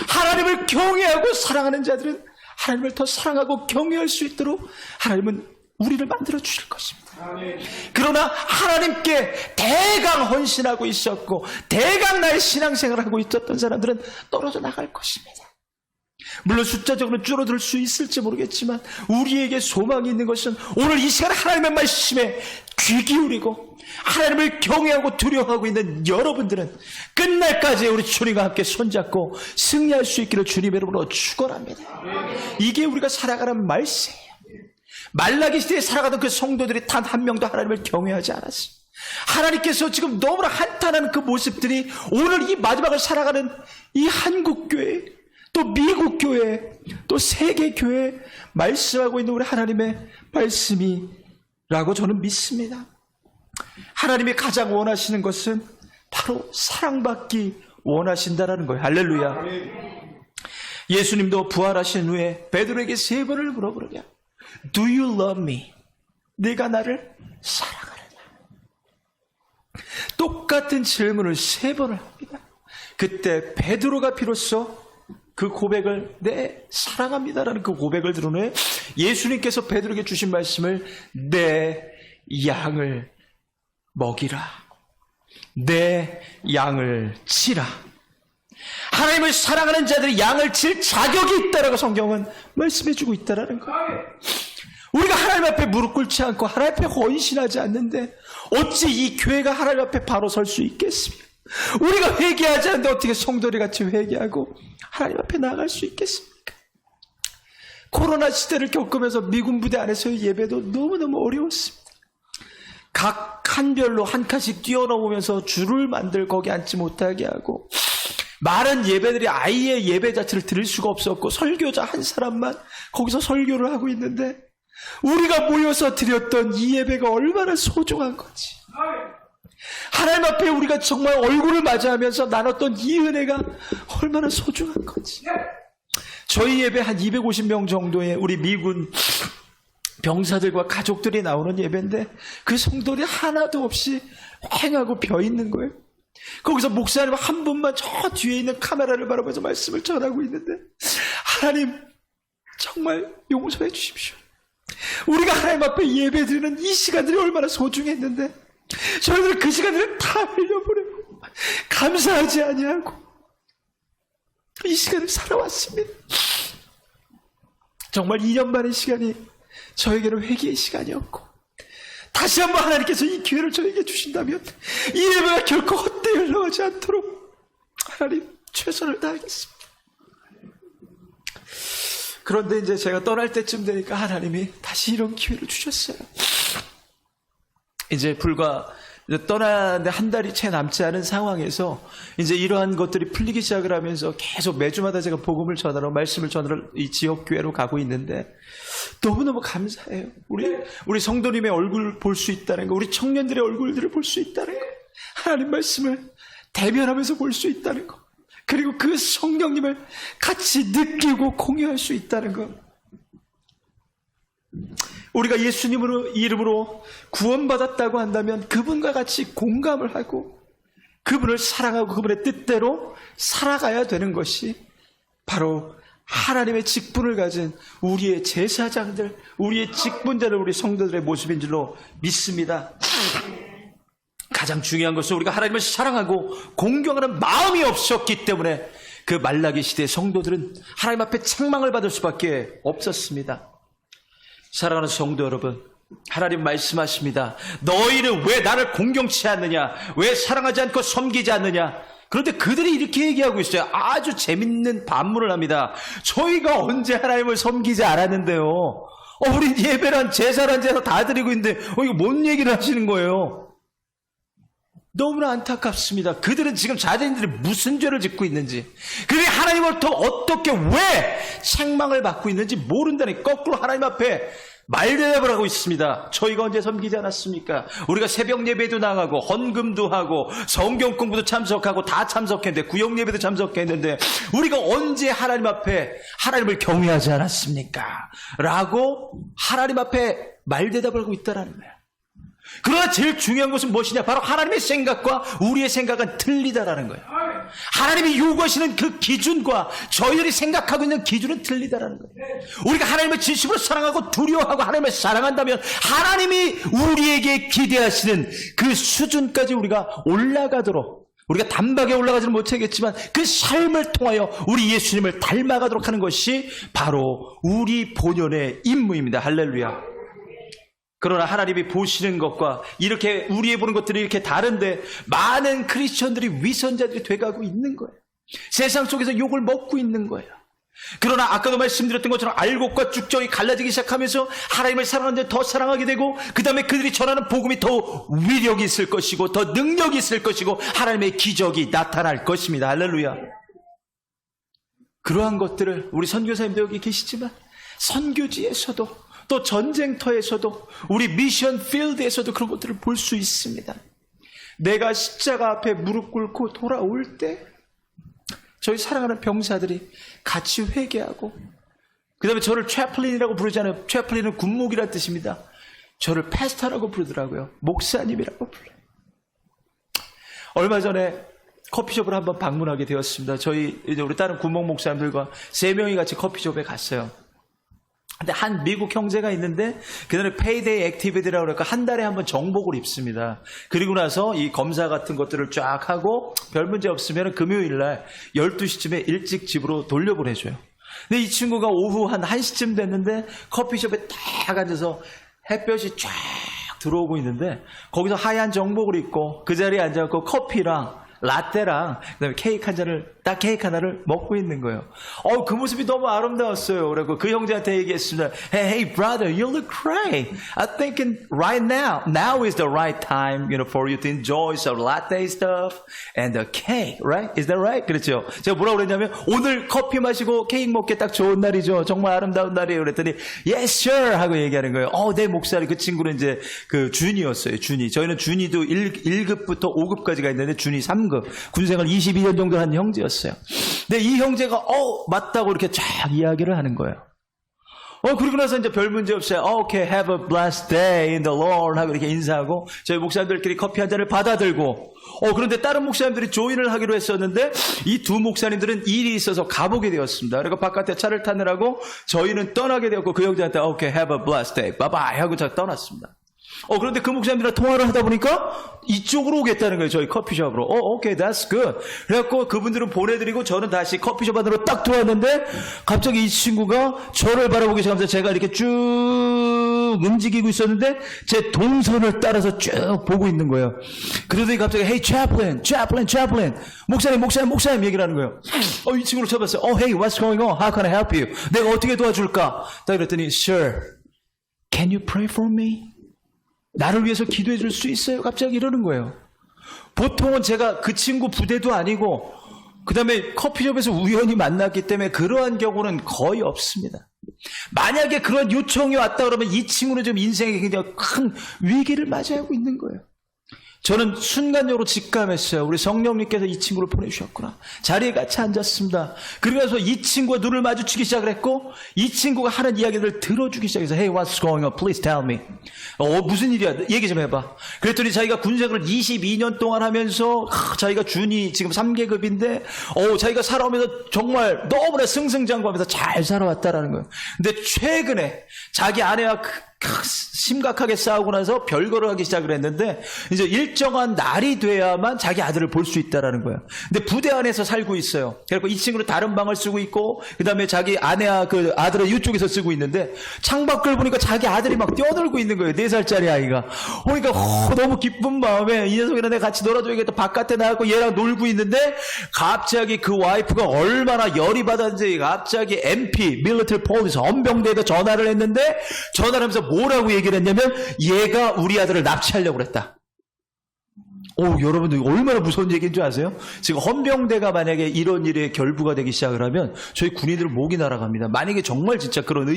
하나님을 경외하고 사랑하는 자들은 하나님을 더 사랑하고 경외할 수 있도록 하나님은 우리를 만들어 주실 것입니다. 그러나 하나님께 대강 헌신하고 있었고 대강 나의 신앙생활을 하고 있었던 사람들은 떨어져 나갈 것입니다. 물론 숫자적으로 줄어들 수 있을지 모르겠지만 우리에게 소망이 있는 것은 오늘 이 시간에 하나님의 말씀에 귀 기울이고 하나님을 경외하고 두려워하고 있는 여러분들은 끝날까지 우리 주님과 함께 손잡고 승리할 수 있기를 주님의 이름으로 축원합니다. 이게 우리가 살아가는 말세예요. 말라기 시대에 살아가던 그 성도들이 단 한 명도 하나님을 경외하지 않았어요. 하나님께서 지금 너무나 한탄하는 그 모습들이 오늘 이 마지막을 살아가는 이 한국교회 또 미국교회 또 세계교회 말씀하고 있는 우리 하나님의 말씀이라고 저는 믿습니다. 하나님이 가장 원하시는 것은 바로 사랑받기 원하신다라는 거예요. 할렐루야. 예수님도 부활하신 후에 베드로에게 3번을 물어보느냐. Do you love me? 네가 나를 사랑하느냐? 똑같은 질문을 3번을 합니다. 그때 베드로가 비로소 그 고백을 내 사랑합니다라는 그 고백을 들은 후에 예수님께서 베드로에게 주신 말씀을 내 양을 먹이라, 내 양을 치라. 하나님을 사랑하는 자들이 양을 칠 자격이 있다라고 성경은 말씀해주고 있다라는 거예요. 우리가 하나님 앞에 무릎 꿇지 않고 하나님 앞에 헌신하지 않는데 어찌 이 교회가 하나님 앞에 바로 설 수 있겠습니까? 우리가 회개하지 않는데 어떻게 성도들 같이 회개하고 하나님 앞에 나아갈 수 있겠습니까? 코로나 시대를 겪으면서 미군 부대 안에서의 예배도 너무너무 어려웠습니다. 각 칸별로 한 칸씩 뛰어넘으면서 줄을 만들 거기 앉지 못하게 하고 많은 예배들이 아예 예배 자체를 들을 수가 없었고 설교자 한 사람만 거기서 설교를 하고 있는데 우리가 모여서 드렸던 이 예배가 얼마나 소중한 건지, 하나님 앞에 우리가 정말 얼굴을 맞이하면서 나눴던 이 은혜가 얼마나 소중한 건지. 저희 예배 한 250명 정도의 우리 미군 병사들과 가족들이 나오는 예배인데 그 성도들이 하나도 없이 휑하고 비어있는 거예요. 거기서 목사님 한 분만 저 뒤에 있는 카메라를 바라보면서 말씀을 전하고 있는데, 하나님 정말 용서해 주십시오. 우리가 하나님 앞에 예배 드리는 이 시간들이 얼마나 소중했는데 저희들은 그 시간들을 다 흘려보내고 감사하지 아니하고 이 시간을 살아왔습니다. 정말 2년 만의 시간이 저에게는 회개의 시간이었고, 다시 한번 하나님께서 이 기회를 저에게 주신다면 이 예배가 결코 헛되이 흘러가지 않도록 하나님 최선을 다하겠습니다. 그런데 이제 제가 떠날 때쯤 되니까 하나님이 다시 이런 기회를 주셨어요. 이제 불과 떠나는데 한 달이 채 남지 않은 상황에서 이제 이러한 것들이 풀리기 시작을 하면서 계속 매주마다 제가 복음을 전하러, 말씀을 전하러 이 지역 교회로 가고 있는데 너무너무 감사해요. 우리 성도님의 얼굴을 볼 수 있다는 거, 우리 청년들의 얼굴들을 볼 수 있다는 거, 하나님 말씀을 대면하면서 볼 수 있다는 거, 그리고 그 성령님을 같이 느끼고 공유할 수 있다는 것. 우리가 예수님으로 이름으로 구원받았다고 한다면 그분과 같이 공감을 하고 그분을 사랑하고 그분의 뜻대로 살아가야 되는 것이 바로 하나님의 직분을 가진 우리의 제사장들, 우리의 직분자들, 우리 성도들의 모습인 줄로 믿습니다. 가장 중요한 것은 우리가 하나님을 사랑하고 공경하는 마음이 없었기 때문에 그 말라기 시대의 성도들은 하나님 앞에 책망을 받을 수밖에 없었습니다. 사랑하는 성도 여러분, 하나님 말씀하십니다. 너희는 왜 나를 공경치 않느냐? 왜 사랑하지 않고 섬기지 않느냐? 그런데 그들이 이렇게 얘기하고 있어요. 아주 재밌는 반문을 합니다. 저희가 언제 하나님을 섬기지 않았는데요? 우리 예배란 제사란 제사 다 드리고 있는데 이거 뭔 얘기를 하시는 거예요? 너무나 안타깝습니다. 그들은 지금 자신들이 무슨 죄를 짓고 있는지, 그들이 하나님으로부터 어떻게 왜 책망을 받고 있는지 모른다니 거꾸로 하나님 앞에 말대답을 하고 있습니다. 저희가 언제 섬기지 않았습니까? 우리가 새벽 예배도 나가고 헌금도 하고 성경 공부도 참석하고 다 참석했는데, 구역 예배도 참석했는데 우리가 언제 하나님 앞에 하나님을 경외하지 않았습니까? 라고 하나님 앞에 말대답을 하고 있다는 거예요. 그러나 제일 중요한 것은 무엇이냐? 바로 하나님의 생각과 우리의 생각은 틀리다라는 거예요. 하나님이 요구하시는 그 기준과 저희들이 생각하고 있는 기준은 틀리다라는 거예요. 우리가 하나님을 진심으로 사랑하고 두려워하고 하나님을 사랑한다면 하나님이 우리에게 기대하시는 그 수준까지 우리가 올라가도록, 우리가 단박에 올라가지는 못하겠지만 그 삶을 통하여 우리 예수님을 닮아가도록 하는 것이 바로 우리 본연의 임무입니다. 할렐루야. 그러나 하나님이 보시는 것과 이렇게 우리의 보는 것들이 이렇게 다른데 많은 크리스천들이 위선자들이 돼가고 있는 거예요. 세상 속에서 욕을 먹고 있는 거예요. 그러나 아까도 말씀드렸던 것처럼 알곡과 쭉정이 갈라지기 시작하면서 하나님을 사랑하는데 더 사랑하게 되고, 그 다음에 그들이 전하는 복음이 더 위력이 있을 것이고 더 능력이 있을 것이고 하나님의 기적이 나타날 것입니다. 할렐루야. 그러한 것들을 우리 선교사님도 여기 계시지만 선교지에서도 또 전쟁터에서도 우리 미션 필드에서도 그런 것들을 볼 수 있습니다. 내가 십자가 앞에 무릎 꿇고 돌아올 때 저희 사랑하는 병사들이 같이 회개하고, 그 다음에 저를 채플린이라고 부르잖아요. 채플린은 군목이라는 뜻입니다. 저를 패스터라고 부르더라고요. 목사님이라고 불러요. 얼마 전에 커피숍을 한번 방문하게 되었습니다. 저희 이제 우리 다른 군목 목사님들과 3명이 같이 커피숍에 갔어요. 근데 한 미국 형제가 있는데 그들은 페이데이 액티비티라고 그러니까 한 달에 한 번 정복을 입습니다. 그리고 나서 이 검사 같은 것들을 쫙 하고 별 문제 없으면 금요일 날 12시쯤에 일찍 집으로 돌려보내줘요. 근데 이 친구가 오후 한 1시쯤 됐는데 커피숍에 딱 앉아서 햇볕이 쫙 들어오고 있는데 거기서 하얀 정복을 입고 그 자리에 앉아서 커피랑 라떼랑 그다음에 케이크 한 잔을 딱 케이크 하나를 먹고 있는 거예요. 그 모습이 너무 아름다웠어요. 그래서 그 형제한테 얘기했습니다. Hey brother, you look great. I think right now is the right time, for you to enjoy some latte stuff and the cake, right? Is that right? 그렇죠. 제가 뭐라고 그랬냐면 오늘 커피 마시고 케이크 먹기 딱 좋은 날이죠. 정말 아름다운 날이에요. 그랬더니 Yes, sure 하고 얘기하는 거예요. 내 목사님 그 친구는 이제 그 준이었어요. 준이. 저희는 준이도 1급부터 5급까지가 있는데 준이 3급. 군생활 22년 정도 한 형제였어요. 근데 이 형제가 맞다고 이렇게 쫙 이야기를 하는 거예요. 그리고 나서 이제 별 문제 없이 Okay, have a blessed day in the Lord 하고 이렇게 인사하고 저희 목사님들끼리 커피 한 잔을 받아들고 그런데 다른 목사님들이 조인을 하기로 했었는데 이 두 목사님들은 일이 있어서 가보게 되었습니다. 그리고 바깥에 차를 타느라고 저희는 떠나게 되었고 그 형제한테 Okay, have a blessed day, bye bye 하고 저 떠났습니다. 그런데 그 목사님들이랑 통화를 하다 보니까 이쪽으로 오겠다는 거예요. 저희 커피숍으로. Okay, that's good. 그래갖고 그분들은 보내드리고 저는 다시 커피숍 안으로 딱 들어왔는데 갑자기 이 친구가 저를 바라보기 시작하면서 제가 이렇게 쭉 움직이고 있었는데 제 동선을 따라서 쭉 보고 있는 거예요. 그러더니 갑자기 Hey, chaplain. 목사님 얘기를 하는 거예요. 이 친구를 쳐봤어요. Hey, what's going on? How can I help you? 내가 어떻게 도와줄까? 딱 그랬더니 Sir, can you pray for me? 나를 위해서 기도해 줄 수 있어요? 갑자기 이러는 거예요. 보통은 제가 그 친구 부대도 아니고 그 다음에 커피숍에서 우연히 만났기 때문에 그러한 경우는 거의 없습니다. 만약에 그런 요청이 왔다 그러면 이 친구는 지금 인생에 굉장히 큰 위기를 맞이하고 있는 거예요. 저는 순간적으로 직감했어요. 우리 성령님께서 이 친구를 보내주셨구나. 자리에 같이 앉았습니다. 그러면서 이 친구가 눈을 마주치기 시작을 했고 이 친구가 하는 이야기들을 들어주기 시작해서 Hey, what's going on? Please tell me. 무슨 일이야? 얘기 좀 해봐. 그랬더니 자기가 군생활을 22년 동안 하면서 자기가 준이 지금 3계급인데 자기가 살아오면서 정말 너무나 승승장구하면서 잘 살아왔다라는 거예요. 근데 최근에 자기 아내와 심각하게 싸우고 나서 별거를 하기 시작을 했는데 이제 일정한 날이 돼야만 자기 아들을 볼 수 있다라는 거예요. 근데 부대 안에서 살고 있어요. 그래서 이 친구는 다른 방을 쓰고 있고 그다음에 자기 아내와 그 아들은 이쪽에서 쓰고 있는데 창밖을 보니까 자기 아들이 막 뛰어놀고 있는 거예요. 4살짜리 아이가. 그러니까 너무 기쁜 마음에 이 녀석이랑 내가 같이 놀아줘야겠다. 바깥에 나가고 얘랑 놀고 있는데 갑자기 그 와이프가 얼마나 열이 받았는지 갑자기 MP, Military Police, 헌병대에다 전화를 했는데 전화를 하면서 뭐라고 얘기를 했냐면 얘가 우리 아들을 납치하려고 그랬다. 여러분들 얼마나 무서운 얘기인 줄 아세요? 지금 헌병대가 만약에 이런 일에 결부가 되기 시작을 하면 저희 군인들 목이 날아갑니다. 만약에 정말 진짜 그런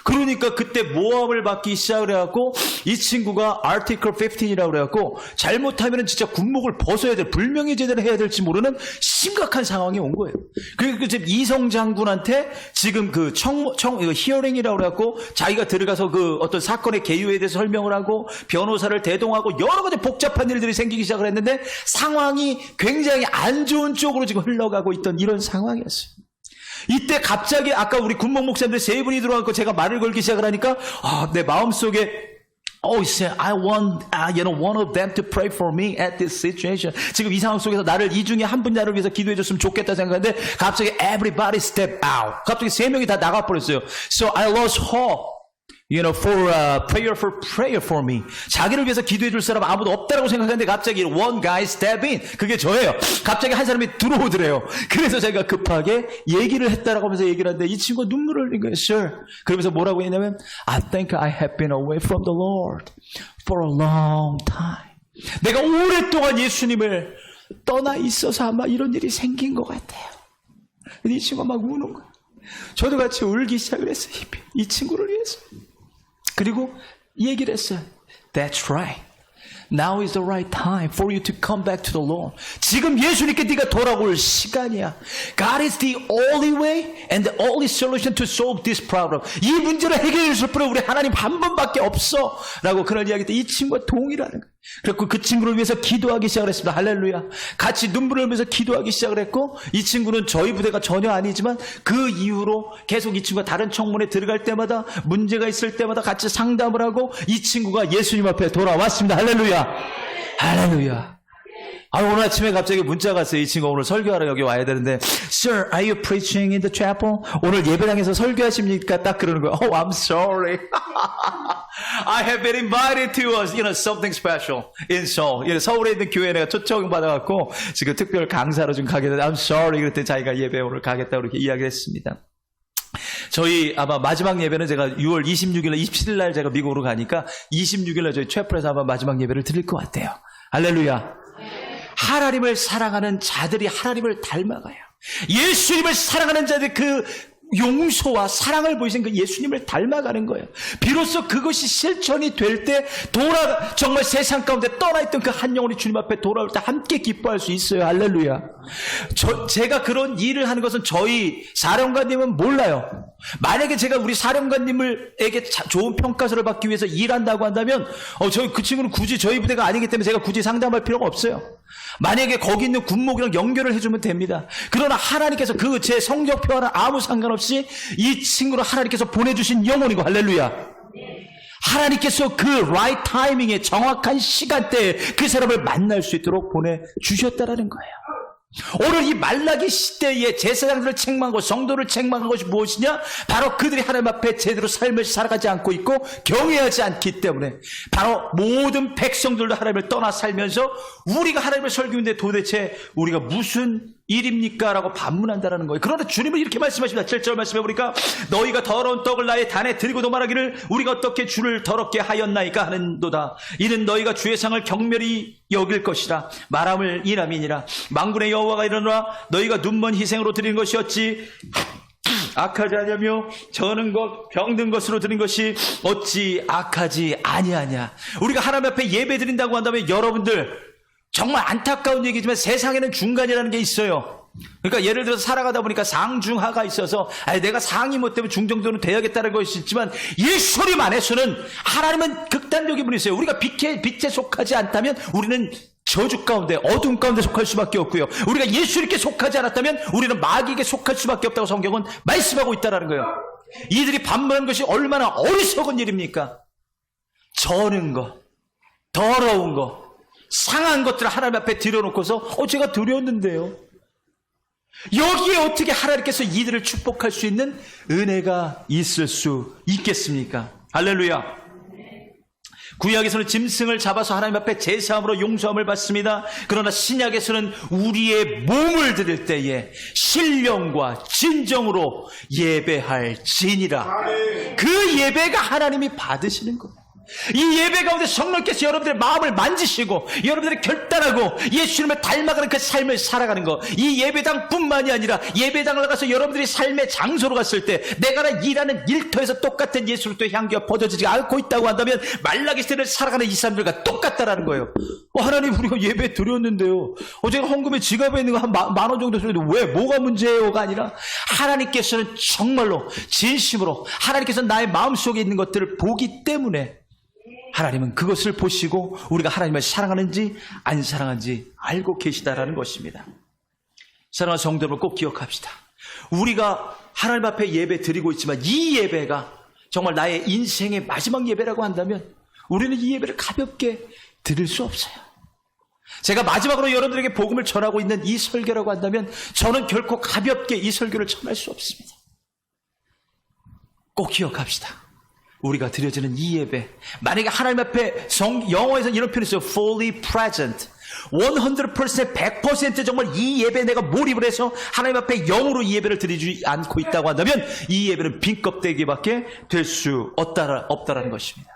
그러니까 그때 모함을 받기 시작을 해갖고 이 친구가 Article 15이라고 그래갖고 잘못하면 진짜 군목을 벗어야 돼. 불명예 제대로 해야 될지 모르는 심각한 상황이 온 거예요. 그리고 지금 이성 장군한테 지금 그 히어링이라고 그래갖고 자기가 들어가서 그 어떤 사건의 개요에 대해서 설명을 하고 변호사를 대동하고 여러 가지 복잡한 일들이 생기기 시작을 했는데 상황이 굉장히 안 좋은 쪽으로 지금 흘러가고 있던 이런 상황이었어요. 이때 갑자기 아까 우리 군목 목사님들 3분이 들어와서 제가 말을 걸기 시작을 하니까 내 마음속에 he said, I want, one of them to pray for me at this situation. 지금 이 상황 속에서 나를 이 중에 한 분야를 위해서 기도해 줬으면 좋겠다 생각하는데 갑자기 everybody step out. 갑자기 3명이 다 나가버렸어요. So I lost hope. For prayer for me. 자기를 위해서 기도해 줄 사람 아무도 없다라고 생각하는데 갑자기 one guy step in. 그게 저예요. 갑자기 한 사람이 들어오더래요. 그래서 제가 급하게 얘기를 했다라고 하면서 얘기를 하는데 이 친구가 눈물을 흘린 거예요. Sir. 그러면서 뭐라고 했냐면 I think I have been away from the Lord for a long time. 내가 오랫동안 예수님을 떠나 있어서 아마 이런 일이 생긴 것 같아요. 이 친구가 막 우는 거예요. 저도 같이 울기 시작을 했어요. 이 친구를 위해서. 그리고 얘기를 했어요. That's right. Now is the right time for you to come back to the Lord. 지금 예수님께 네가 돌아올 시간이야. God is the only way and the only solution to solve this problem. 이 문제를 해결해 줄 분은 우리 하나님 한 분밖에 없어. 라고 그런 이야기 때 이 친구가 동의라는 거예요. 그래서 그 친구를 위해서 기도하기 시작을 했습니다. 할렐루야. 같이 눈물을 흘리면서 기도하기 시작을 했고, 이 친구는 저희 부대가 전혀 아니지만 그 이후로 계속 이 친구가 다른 청문회 들어갈 때마다 문제가 있을 때마다 같이 상담을 하고 이 친구가 예수님 앞에 돌아왔습니다. 할렐루야. 할렐루야. 오늘 아침에 갑자기 문자가 왔어요. 이 친구가 오늘 설교하러 여기 와야 되는데, Sir, are you preaching in the chapel? 오늘 예배당에서 설교하십니까? 딱 그러는 거예요. Oh, I'm sorry. I have been invited to something special in Seoul. 서울에 있는 교회에 내가 초청받아갖고 지금 특별 강사로 좀 가게 됐는데, I'm sorry. 그랬더니 자기가 예배 오늘 가겠다고 이렇게 이야기를 했습니다. 저희 아마 마지막 예배는 제가 6월 26일, 27일 날 제가 미국으로 가니까 26일 날 저희 채플에서 아마 마지막 예배를 드릴 것 같아요. 할렐루야. 하나님을 사랑하는 자들이 하나님을 닮아가요. 예수님을 사랑하는 자들 그 용서와 사랑을 보이신 그 예수님을 닮아가는 거예요. 비로소 그것이 실천이 될 때 정말 세상 가운데 떠나있던 그 한 영혼이 주님 앞에 돌아올 때 함께 기뻐할 수 있어요. 할렐루야. 제가 그런 일을 하는 것은 저희 사령관님은 몰라요. 만약에 제가 우리 사령관님에게 좋은 평가서를 받기 위해서 일한다고 한다면 그 친구는 굳이 저희 부대가 아니기 때문에 제가 굳이 상담할 필요가 없어요. 만약에 거기 있는 군목이랑 연결을 해주면 됩니다. 그러나 하나님께서 그 제 성적표와는 아무 상관없이 이 친구를 하나님께서 보내주신 영혼이고, 할렐루야. 하나님께서 그 right 타이밍에 정확한 시간대에 그 사람을 만날 수 있도록 보내주셨다라는 거예요. 오늘 이 말라기 시대에 제사장들을 책망하고 성도를 책망한 것이 무엇이냐? 바로 그들이 하나님 앞에 제대로 삶을 살아가지 않고 있고 경외하지 않기 때문에, 바로 모든 백성들도 하나님을 떠나 살면서 우리가 하나님을 설교했는데 도대체 우리가 무슨 일입니까? 라고 반문한다라는 거예요. 그런데 주님은 이렇게 말씀하십니다. 7절 말씀해 보니까, 너희가 더러운 떡을 나의 단에 드리고도 말하기를 우리가 어떻게 주를 더럽게 하였나이까 하는도다. 이는 너희가 주의 상을 경멸히 여길 것이라. 말함을 이남이니라. 만군의 여호와가 이르노라. 너희가 눈먼 희생으로 드리는 것이었지 악하지 아니하며 저는 것 병든 것으로 드린 것이 어찌 악하지 아니하냐. 우리가 하나님 앞에 예배 드린다고 한다면, 여러분들 정말 안타까운 얘기지만 세상에는 중간이라는 게 있어요. 그러니까 예를 들어서 살아가다 보니까 상중하가 있어서 내가 상이 뭐 때문에 중정도는 돼야겠다는 것이 있지만, 예수님 안에서는 하나님은 극단적인 분이 있어요. 우리가 빛에 속하지 않다면 우리는 저주 가운데, 어둠 가운데 속할 수밖에 없고요. 우리가 예수님께 속하지 않았다면 우리는 마귀에게 속할 수밖에 없다고 성경은 말씀하고 있다는 거예요. 이들이 반문한 것이 얼마나 어리석은 일입니까? 저는 것, 더러운 것, 상한 것들을 하나님 앞에 들여놓고서 제가 드렸는데요. 여기에 어떻게 하나님께서 이들을 축복할 수 있는 은혜가 있을 수 있겠습니까? 할렐루야. 구약에서는 짐승을 잡아서 하나님 앞에 제사함으로 용서함을 받습니다. 그러나 신약에서는 우리의 몸을 드릴 때에 신령과 진정으로 예배할지니라. 그 예배가 하나님이 받으시는 거예요. 이 예배 가운데 성령께서 여러분들의 마음을 만지시고 여러분들이 결단하고 예수님을 닮아가는 그 삶을 살아가는 것, 이 예배당뿐만이 아니라 예배당을 나가서 여러분들이 삶의 장소로 갔을 때 내가 일하는 일터에서 똑같은 예수를 또 향기가 퍼져지지 않고 있다고 한다면 말라기 시대를 살아가는 이 사람들과 똑같다라는 거예요. 하나님, 우리가 예배 드렸는데요, 제가 헌금에 지갑에 있는 거 한 10,000원 정도 쓰는데 왜 뭐가 문제예요가 아니라, 하나님께서는 정말로 진심으로 하나님께서 나의 마음속에 있는 것들을 보기 때문에 하나님은 그것을 보시고 우리가 하나님을 사랑하는지 안 사랑하는지 알고 계시다라는 것입니다. 사랑하는 성도 여러분, 꼭 기억합시다. 우리가 하나님 앞에 예배 드리고 있지만 이 예배가 정말 나의 인생의 마지막 예배라고 한다면 우리는 이 예배를 가볍게 드릴 수 없어요. 제가 마지막으로 여러분들에게 복음을 전하고 있는 이 설교라고 한다면 저는 결코 가볍게 이 설교를 전할 수 없습니다. 꼭 기억합시다. 우리가 드려지는 이 예배, 만약에 하나님 앞에 영어에서 이런 표현이 있어요. fully present. 100% 100% 정말 이 예배에 내가 몰입을 해서 하나님 앞에 영으로 이 예배를 드리지 않고 있다고 한다면 이 예배는 빈 껍데기밖에 될 수 없다라는 것입니다.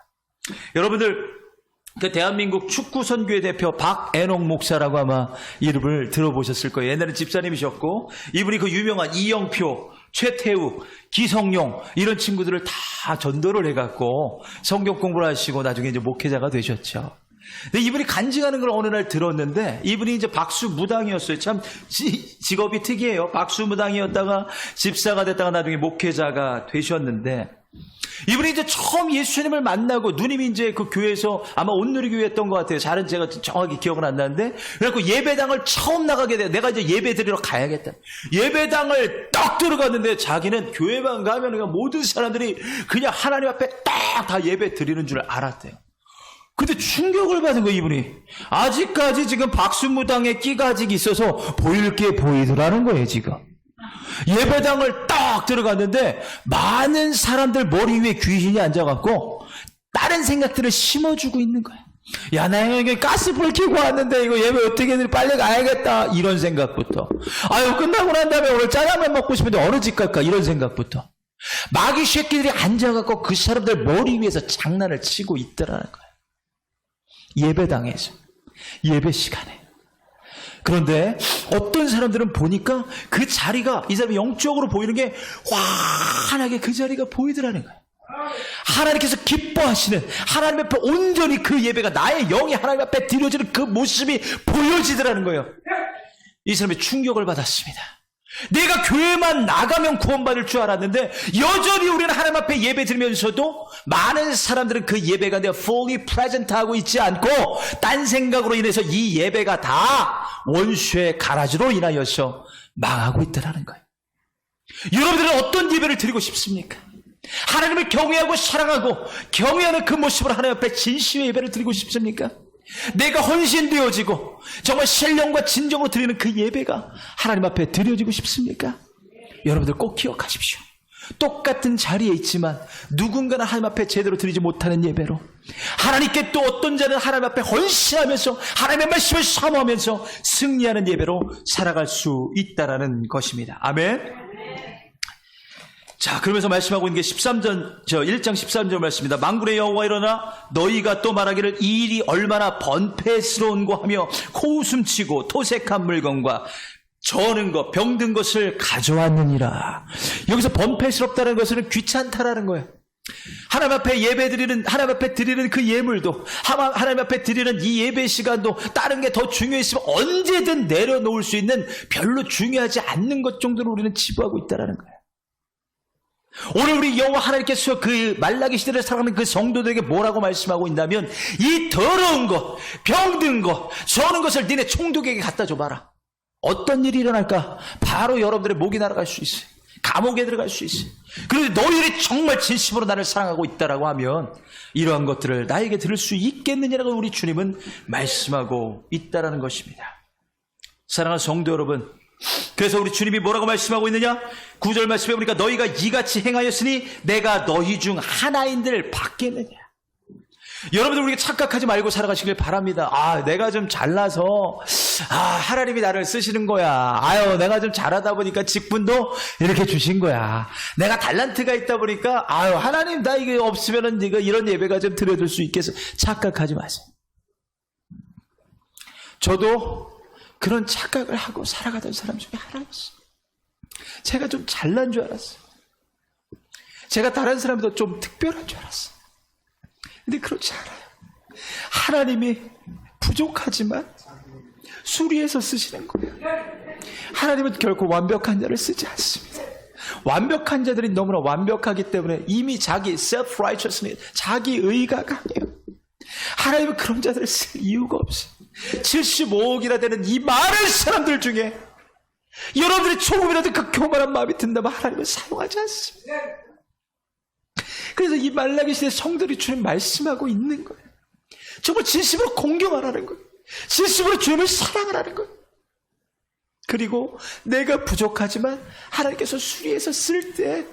여러분들, 그 대한민국 축구 선교회 대표 박애녹 목사라고 아마 이름을 들어보셨을 거예요. 옛날에 집사님이셨고, 이분이 그 유명한 이영표, 최태욱, 기성용 이런 친구들을 다 전도를 해갖고 성경 공부를 하시고 나중에 이제 목회자가 되셨죠. 근데 이분이 간증하는 걸 어느 날 들었는데, 이분이 이제 박수무당이었어요. 참 직업이 특이해요. 박수무당이었다가 집사가 됐다가 나중에 목회자가 되셨는데, 이분이 이제 처음 예수님을 만나고, 누님이 이제 그 교회에서 아마 온누리교회였던 것 같아요. 잘은 제가 정확히 기억은 안 나는데, 그래갖고 예배당을 처음 나가게 돼요. 내가 이제 예배 드리러 가야겠다. 예배당을 딱 들어갔는데, 자기는 교회만 가면 그냥 모든 사람들이 그냥 하나님 앞에 딱 다 예배 드리는 줄 알았대요. 근데 충격을 받은 거예요, 이분이. 아직까지 지금 박수무당에 끼가 아직 있어서 보일 게 보이더라는 거예요, 지금. 예배당을 딱 들어갔는데 많은 사람들 머리 위에 귀신이 앉아갖고 다른 생각들을 심어주고 있는 거야. 야, 나 여기 가스불 켜고 왔는데 이거 예배 어떻게든 빨리 가야겠다. 이런 생각부터. 아유, 끝나고 난 다음에 오늘 짜장면 먹고 싶은데 어느 집 갈까? 이런 생각부터. 마귀 새끼들이 앉아갖고 그 사람들 머리 위에서 장난을 치고 있더라는 거야. 예배당에서, 예배 시간에. 그런데 어떤 사람들은 보니까 그 자리가, 이 사람이 영적으로 보이는 게 환하게 그 자리가 보이더라는 거예요. 하나님께서 기뻐하시는, 하나님 앞에 온전히 그 예배가, 나의 영이 하나님 앞에 드려지는 그 모습이 보여지더라는 거예요. 이 사람이 충격을 받았습니다. 내가 교회만 나가면 구원받을 줄 알았는데 여전히 우리는 하나님 앞에 예배 드리면서도 많은 사람들은 그 예배가 내가 fully present 하고 있지 않고 딴 생각으로 인해서 이 예배가 다 원수의 가라지로 인하여서 망하고 있다는 거예요. 여러분들은 어떤 예배를 드리고 싶습니까? 하나님을 경외하고 사랑하고 경외하는 그 모습으로 하나님 앞에 진심의 예배를 드리고 싶습니까? 내가 헌신되어지고 정말 신령과 진정으로 드리는 그 예배가 하나님 앞에 드려지고 싶습니까? 여러분들 꼭 기억하십시오. 똑같은 자리에 있지만 누군가는 하나님 앞에 제대로 드리지 못하는 예배로, 하나님께 또 어떤 자는 하나님 앞에 헌신하면서 하나님의 말씀을 사모하면서 승리하는 예배로 살아갈 수 있다라는 것입니다. 아멘. 자, 그러면서 말씀하고 있는 게 1장 13절 말씀입니다. 만군의 여호와 일어나 너희가 또 말하기를 이 일이 얼마나 번패스러운고 하며 코웃음치고 토색한 물건과 저는 것, 병든 것을 가져왔느니라. 여기서 번패스럽다는 것은 귀찮다라는 거예요. 하나님 앞에 예배드리는, 하나님 앞에 드리는 그 예물도, 하나님 앞에 드리는 이 예배 시간도 다른 게 더 중요했으면 언제든 내려놓을 수 있는 별로 중요하지 않는 것 정도로 우리는 치부하고 있다는 거예요. 오늘 우리 여호와 하나님께서 그 말라기 시대를 살아가는 그 성도들에게 뭐라고 말씀하고 있냐면, 이 더러운 것, 병든 것, 저는 것을 니네 총독에게 갖다 줘봐라. 어떤 일이 일어날까? 바로 여러분들의 목이 날아갈 수 있어요. 감옥에 들어갈 수 있어요. 그런데 너희들이 정말 진심으로 나를 사랑하고 있다라고 하면 이러한 것들을 나에게 들을 수 있겠느냐라고 우리 주님은 말씀하고 있다라는 것입니다. 사랑하는 성도 여러분, 그래서 우리 주님이 뭐라고 말씀하고 있느냐? 9절 말씀해 보니까 너희가 이같이 행하였으니 내가 너희 중 하나인들 받겠느냐. 여러분들 우리가 착각하지 말고 살아가시길 바랍니다. 아, 내가 좀 잘나서 하나님이 나를 쓰시는 거야. 아유, 내가 좀 잘하다 보니까 직분도 이렇게 주신 거야. 내가 달란트가 있다 보니까 아유, 하나님 나 이게 없으면은 이런 예배가 좀 드려줄 수 있겠어. 착각하지 마세요. 저도 그런 착각을 하고 살아가던 사람 중에 하나였어요. 제가 좀 잘난 줄 알았어요. 제가 다른 사람보다 좀 특별한 줄 알았어요. 근데 그렇지 않아요. 하나님이 부족하지만 수리해서 쓰시는 거예요. 하나님은 결코 완벽한 자를 쓰지 않습니다. 완벽한 자들이 너무나 완벽하기 때문에 이미 자기 self-righteousness, 자기 의가 강해요. 하나님은 그런 자들을 쓸 이유가 없어요. 75억이나 되는 이 많은 사람들 중에 여러분들이 조금이라도 그 교만한 마음이 든다면 하나님은 사용하지 않습니다. 그래서 이 말라기 시대 성들이 주님 말씀하고 있는 거예요. 정말 진심으로 공경하라는 거예요. 진심으로 주님을 사랑하라는 거예요. 그리고 내가 부족하지만 하나님께서 수리해서 쓸 때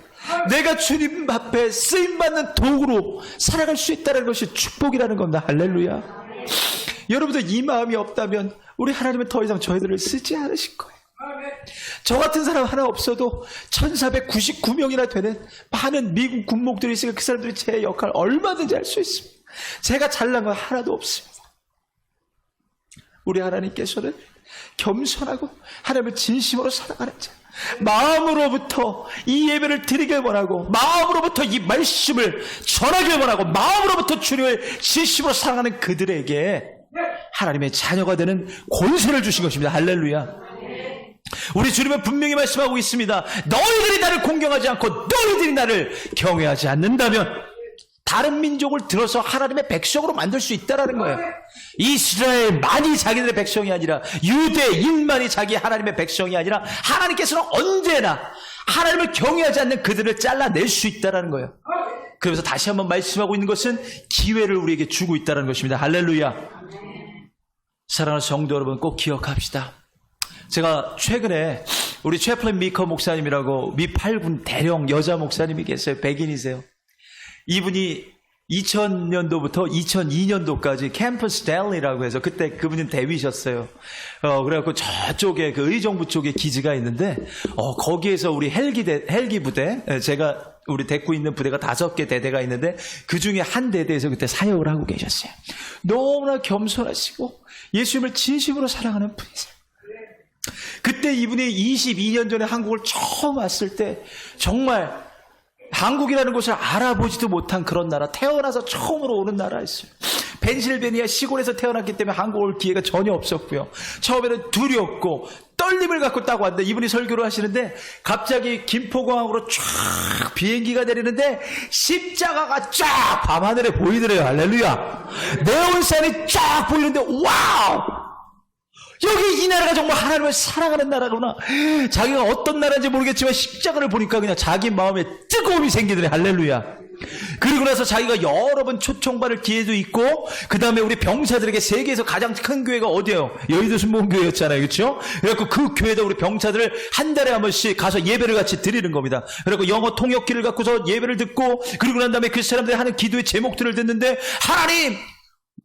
내가 주님 앞에 쓰임받는 도구로 살아갈 수 있다는 것이 축복이라는 겁니다. 할렐루야. 여러분들 이 마음이 없다면 우리 하나님은 더 이상 저희들을 쓰지 않으실 거예요. 저 같은 사람 하나 없어도 1499명이나 되는 많은 미국 군목들이 있으니까 그 사람들이 제 역할 얼마든지 할 수 있습니다. 제가 잘난 건 하나도 없습니다. 우리 하나님께서는 겸손하고 하나님을 진심으로 사랑하는 자, 마음으로부터 이 예배를 드리길 원하고 마음으로부터 이 말씀을 전하길 원하고 마음으로부터 주님을 진심으로 사랑하는 그들에게 하나님의 자녀가 되는 권세를 주신 것입니다. 할렐루야. 우리 주님은 분명히 말씀하고 있습니다. 너희들이 나를 공경하지 않고 너희들이 나를 경외하지 않는다면 다른 민족을 들어서 하나님의 백성으로 만들 수 있다는 거예요. 이스라엘만이 자기들의 백성이 아니라 유대인만이 자기 하나님의 백성이 아니라 하나님께서는 언제나 하나님을 경외하지 않는 그들을 잘라낼 수 있다는 거예요. 그러면서 다시 한번 말씀하고 있는 것은 기회를 우리에게 주고 있다는 것입니다. 할렐루야. 사랑하는 성도 여러분, 꼭 기억합시다. 제가 최근에 우리 채플린 미커 목사님이라고 미 8군 대령 여자 목사님이 계세요. 백인이세요. 이분이 2000년도부터 2002년도까지 캠퍼스 델리라고 해서 그때 그분은 대위셨어요. 그래갖고 저쪽에 그 의정부 쪽에 기지가 있는데 거기에서 우리 헬기 부대, 제가 우리 데리고 있는 부대가 5개 대대가 있는데 그 중에 한 대대에서 그때 사역을 하고 계셨어요. 너무나 겸손하시고 예수님을 진심으로 사랑하는 분이세요. 그때 이분이 22년 전에 한국을 처음 왔을 때 정말 한국이라는 곳을 알아보지도 못한 그런 나라, 태어나서 처음으로 오는 나라였어요. 펜실베니아 시골에서 태어났기 때문에 한국 올 기회가 전혀 없었고요. 처음에는 두렵고 떨림을 갖고 딱 왔는데 이분이 설교를 하시는데 갑자기 김포공항으로 쫙 비행기가 내리는데 십자가가 쫙 밤하늘에 보이더래요. 할렐루야. 네온산이 쫙 보이는데 와우! 여기 이 나라가 정말 하나님을 사랑하는 나라구나. 자기가 어떤 나라인지 모르겠지만 십자가를 보니까 그냥 자기 마음에 뜨거움이 생기더래. 할렐루야. 그리고 나서 자기가 여러 번 초청받을 기회도 있고 그 다음에 우리 병사들에게 세계에서 가장 큰 교회가 어디예요? 여의도 순복음교회였잖아요. 그렇죠? 그래갖고 그 교회에다 우리 병사들을 한 달에 한 번씩 가서 예배를 같이 드리는 겁니다. 그래갖고 영어 통역기를 갖고서 예배를 듣고 그리고 난 다음에 그 사람들이 하는 기도의 제목들을 듣는데 하나님,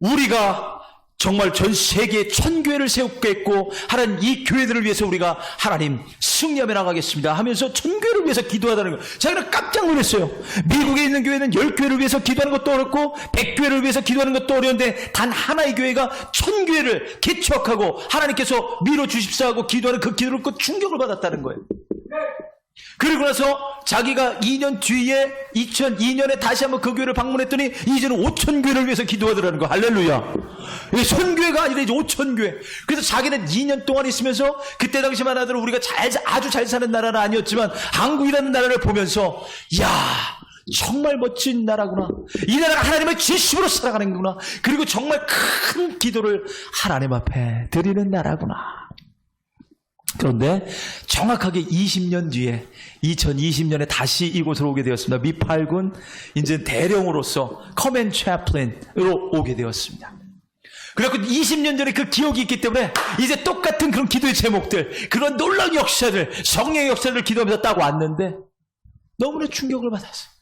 우리가 정말 전 세계에 1000교회를 세우겠고 하나님 이 교회들을 위해서 우리가 하나님 승리하며 나가겠습니다 하면서 1000교회를 위해서 기도하다는 거예요. 자기는 깜짝 놀랐어요. 미국에 있는 교회는 10교회를 위해서 기도하는 것도 어렵고 100교회를 위해서 기도하는 것도 어려운데 단 하나의 교회가 1000교회를 개척하고 하나님께서 밀어주십사 하고 기도하는 그 기도를 듣고 충격을 받았다는 거예요. 그리고 나서 자기가 2년 뒤에 2002년에 다시 한번 그 교회를 방문했더니 이제는 5000교회를 위해서 기도하더라는 거. 할렐루야. 이게 선교회가 아니라 이제 5000교회. 그래서 자기는 2년 동안 있으면서 그때 당시만 하더라도 우리가 아주 잘 사는 나라는 아니었지만 한국이라는 나라를 보면서 이야, 정말 멋진 나라구나. 이 나라가 하나님을 진심으로 사랑하는구나. 그리고 정말 큰 기도를 하나님 앞에 드리는 나라구나. 그런데 정확하게 20년 뒤에 2020년에 다시 이곳으로 오게 되었습니다. 미 8군 이제 대령으로서 커맨 채플린으로 오게 되었습니다. 그래서 20년 전에 그 기억이 있기 때문에 이제 똑같은 그런 기도의 제목들, 그런 놀라운 역사들, 성령의 역사를 기도하면서 딱 왔는데 너무나 충격을 받았어요.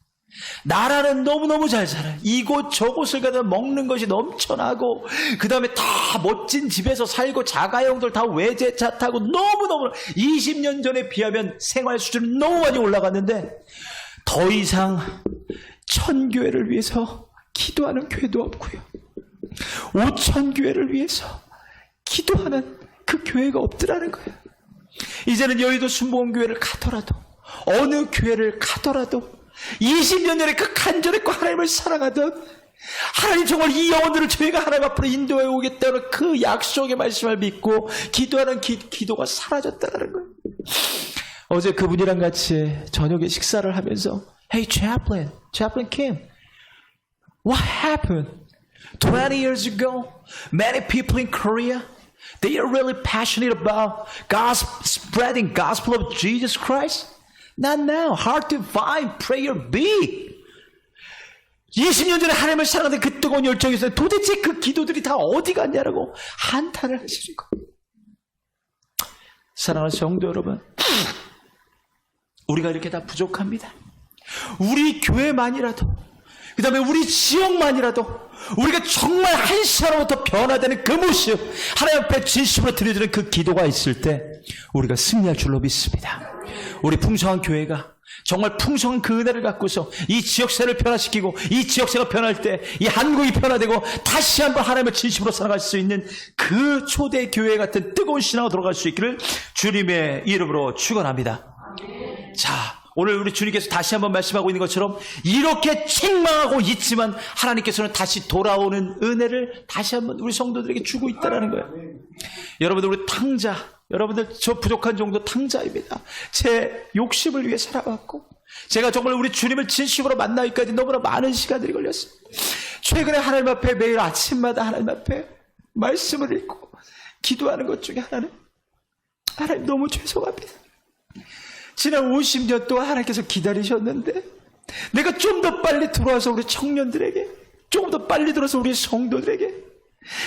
나라는 너무너무 잘 살아요. 이곳 저곳을 가다 먹는 것이 넘쳐나고 그 다음에 다 멋진 집에서 살고 자가용들 다 외제차 타고 너무너무 20년 전에 비하면 생활 수준은 너무 많이 올라갔는데 더 이상 1000교회를 위해서 기도하는 교회도 없고요. 5000교회를 위해서 기도하는 그 교회가 없더라는 거예요. 이제는 여의도 순복음교회를 가더라도 어느 교회를 가더라도 20년 전에 그 간절했고 하나님을 사랑하던 하나님 정말 이 영혼들을 저희가 하나님 앞으로 인도해 오겠다는 그 약속의 말씀을 믿고 기도하는 기도가 사라졌다는 거예요. 어제 그분이랑 같이 저녁에 식사를 하면서 Hey Chaplain Kim, what happened? 20 years ago, many people in Korea, they are really passionate about spreading gospel of Jesus Christ. Not now. Hard to find. Prayer be. 20년 전에 하나님을 사랑하던 그 뜨거운 열정이 있어요. 도대체 그 기도들이 다 어디 갔냐라고 한탄을 하시는 거예요. 사랑하는 성도 여러분, 우리가 이렇게 다 부족합니다. 우리 교회만이라도, 그 다음에 우리 지역만이라도 우리가 정말 한 사람부터 변화되는 그 모습, 하나님 앞에 진심으로 드려지는 그 기도가 있을 때 우리가 승리할 줄로 믿습니다. 우리 풍성한 교회가 정말 풍성한 그 은혜를 갖고서 이 지역사회를 변화시키고 이 지역사회가 변할 때 이 한국이 변화되고 다시 한번 하나님을 진심으로 살아갈 수 있는 그 초대 교회 같은 뜨거운 신앙으로 돌아갈 수 있기를 주님의 이름으로 축원합니다. 자, 오늘 우리 주님께서 다시 한번 말씀하고 있는 것처럼 이렇게 책망하고 있지만 하나님께서는 다시 돌아오는 은혜를 다시 한번 우리 성도들에게 주고 있다는 거예요. 여러분들 우리 탕자, 여러분들 저 부족한 정도 탕자입니다. 제 욕심을 위해 살아왔고 제가 정말 우리 주님을 진심으로 만나기까지 너무나 많은 시간들이 걸렸어요. 최근에 하나님 앞에 매일 아침마다 하나님 앞에 말씀을 읽고 기도하는 것 중에 하나님 너무 죄송합니다. 지난 50년 동안 하나님께서 기다리셨는데 내가 좀 더 빨리 들어와서 우리 청년들에게 조금 더 빨리 들어서 우리 성도들에게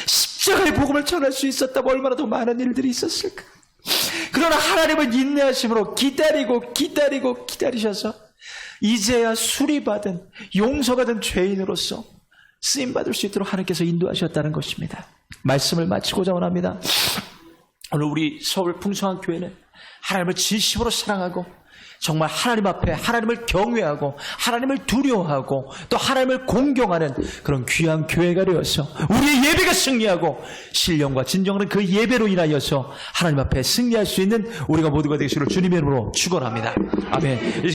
십자가의 복음을 전할 수 있었다면 얼마나 더 많은 일들이 있었을까. 그러나 하나님은 인내하심으로 기다리셔서 이제야 수리받은 용서받은 죄인으로서 쓰임받을 수 있도록 하나님께서 인도하셨다는 것입니다. 말씀을 마치고자 원합니다. 오늘 우리 서울 풍성한 교회는 하나님을 진심으로 사랑하고 정말 하나님 앞에 하나님을 경외하고 하나님을 두려워하고 또 하나님을 공경하는 그런 귀한 교회가 되어서 우리의 예배가 승리하고 신령과 진정한 그 예배로 인하여서 하나님 앞에 승리할 수 있는 우리가 모두가 되시기를 주님의 이름으로 축원합니다. 아멘.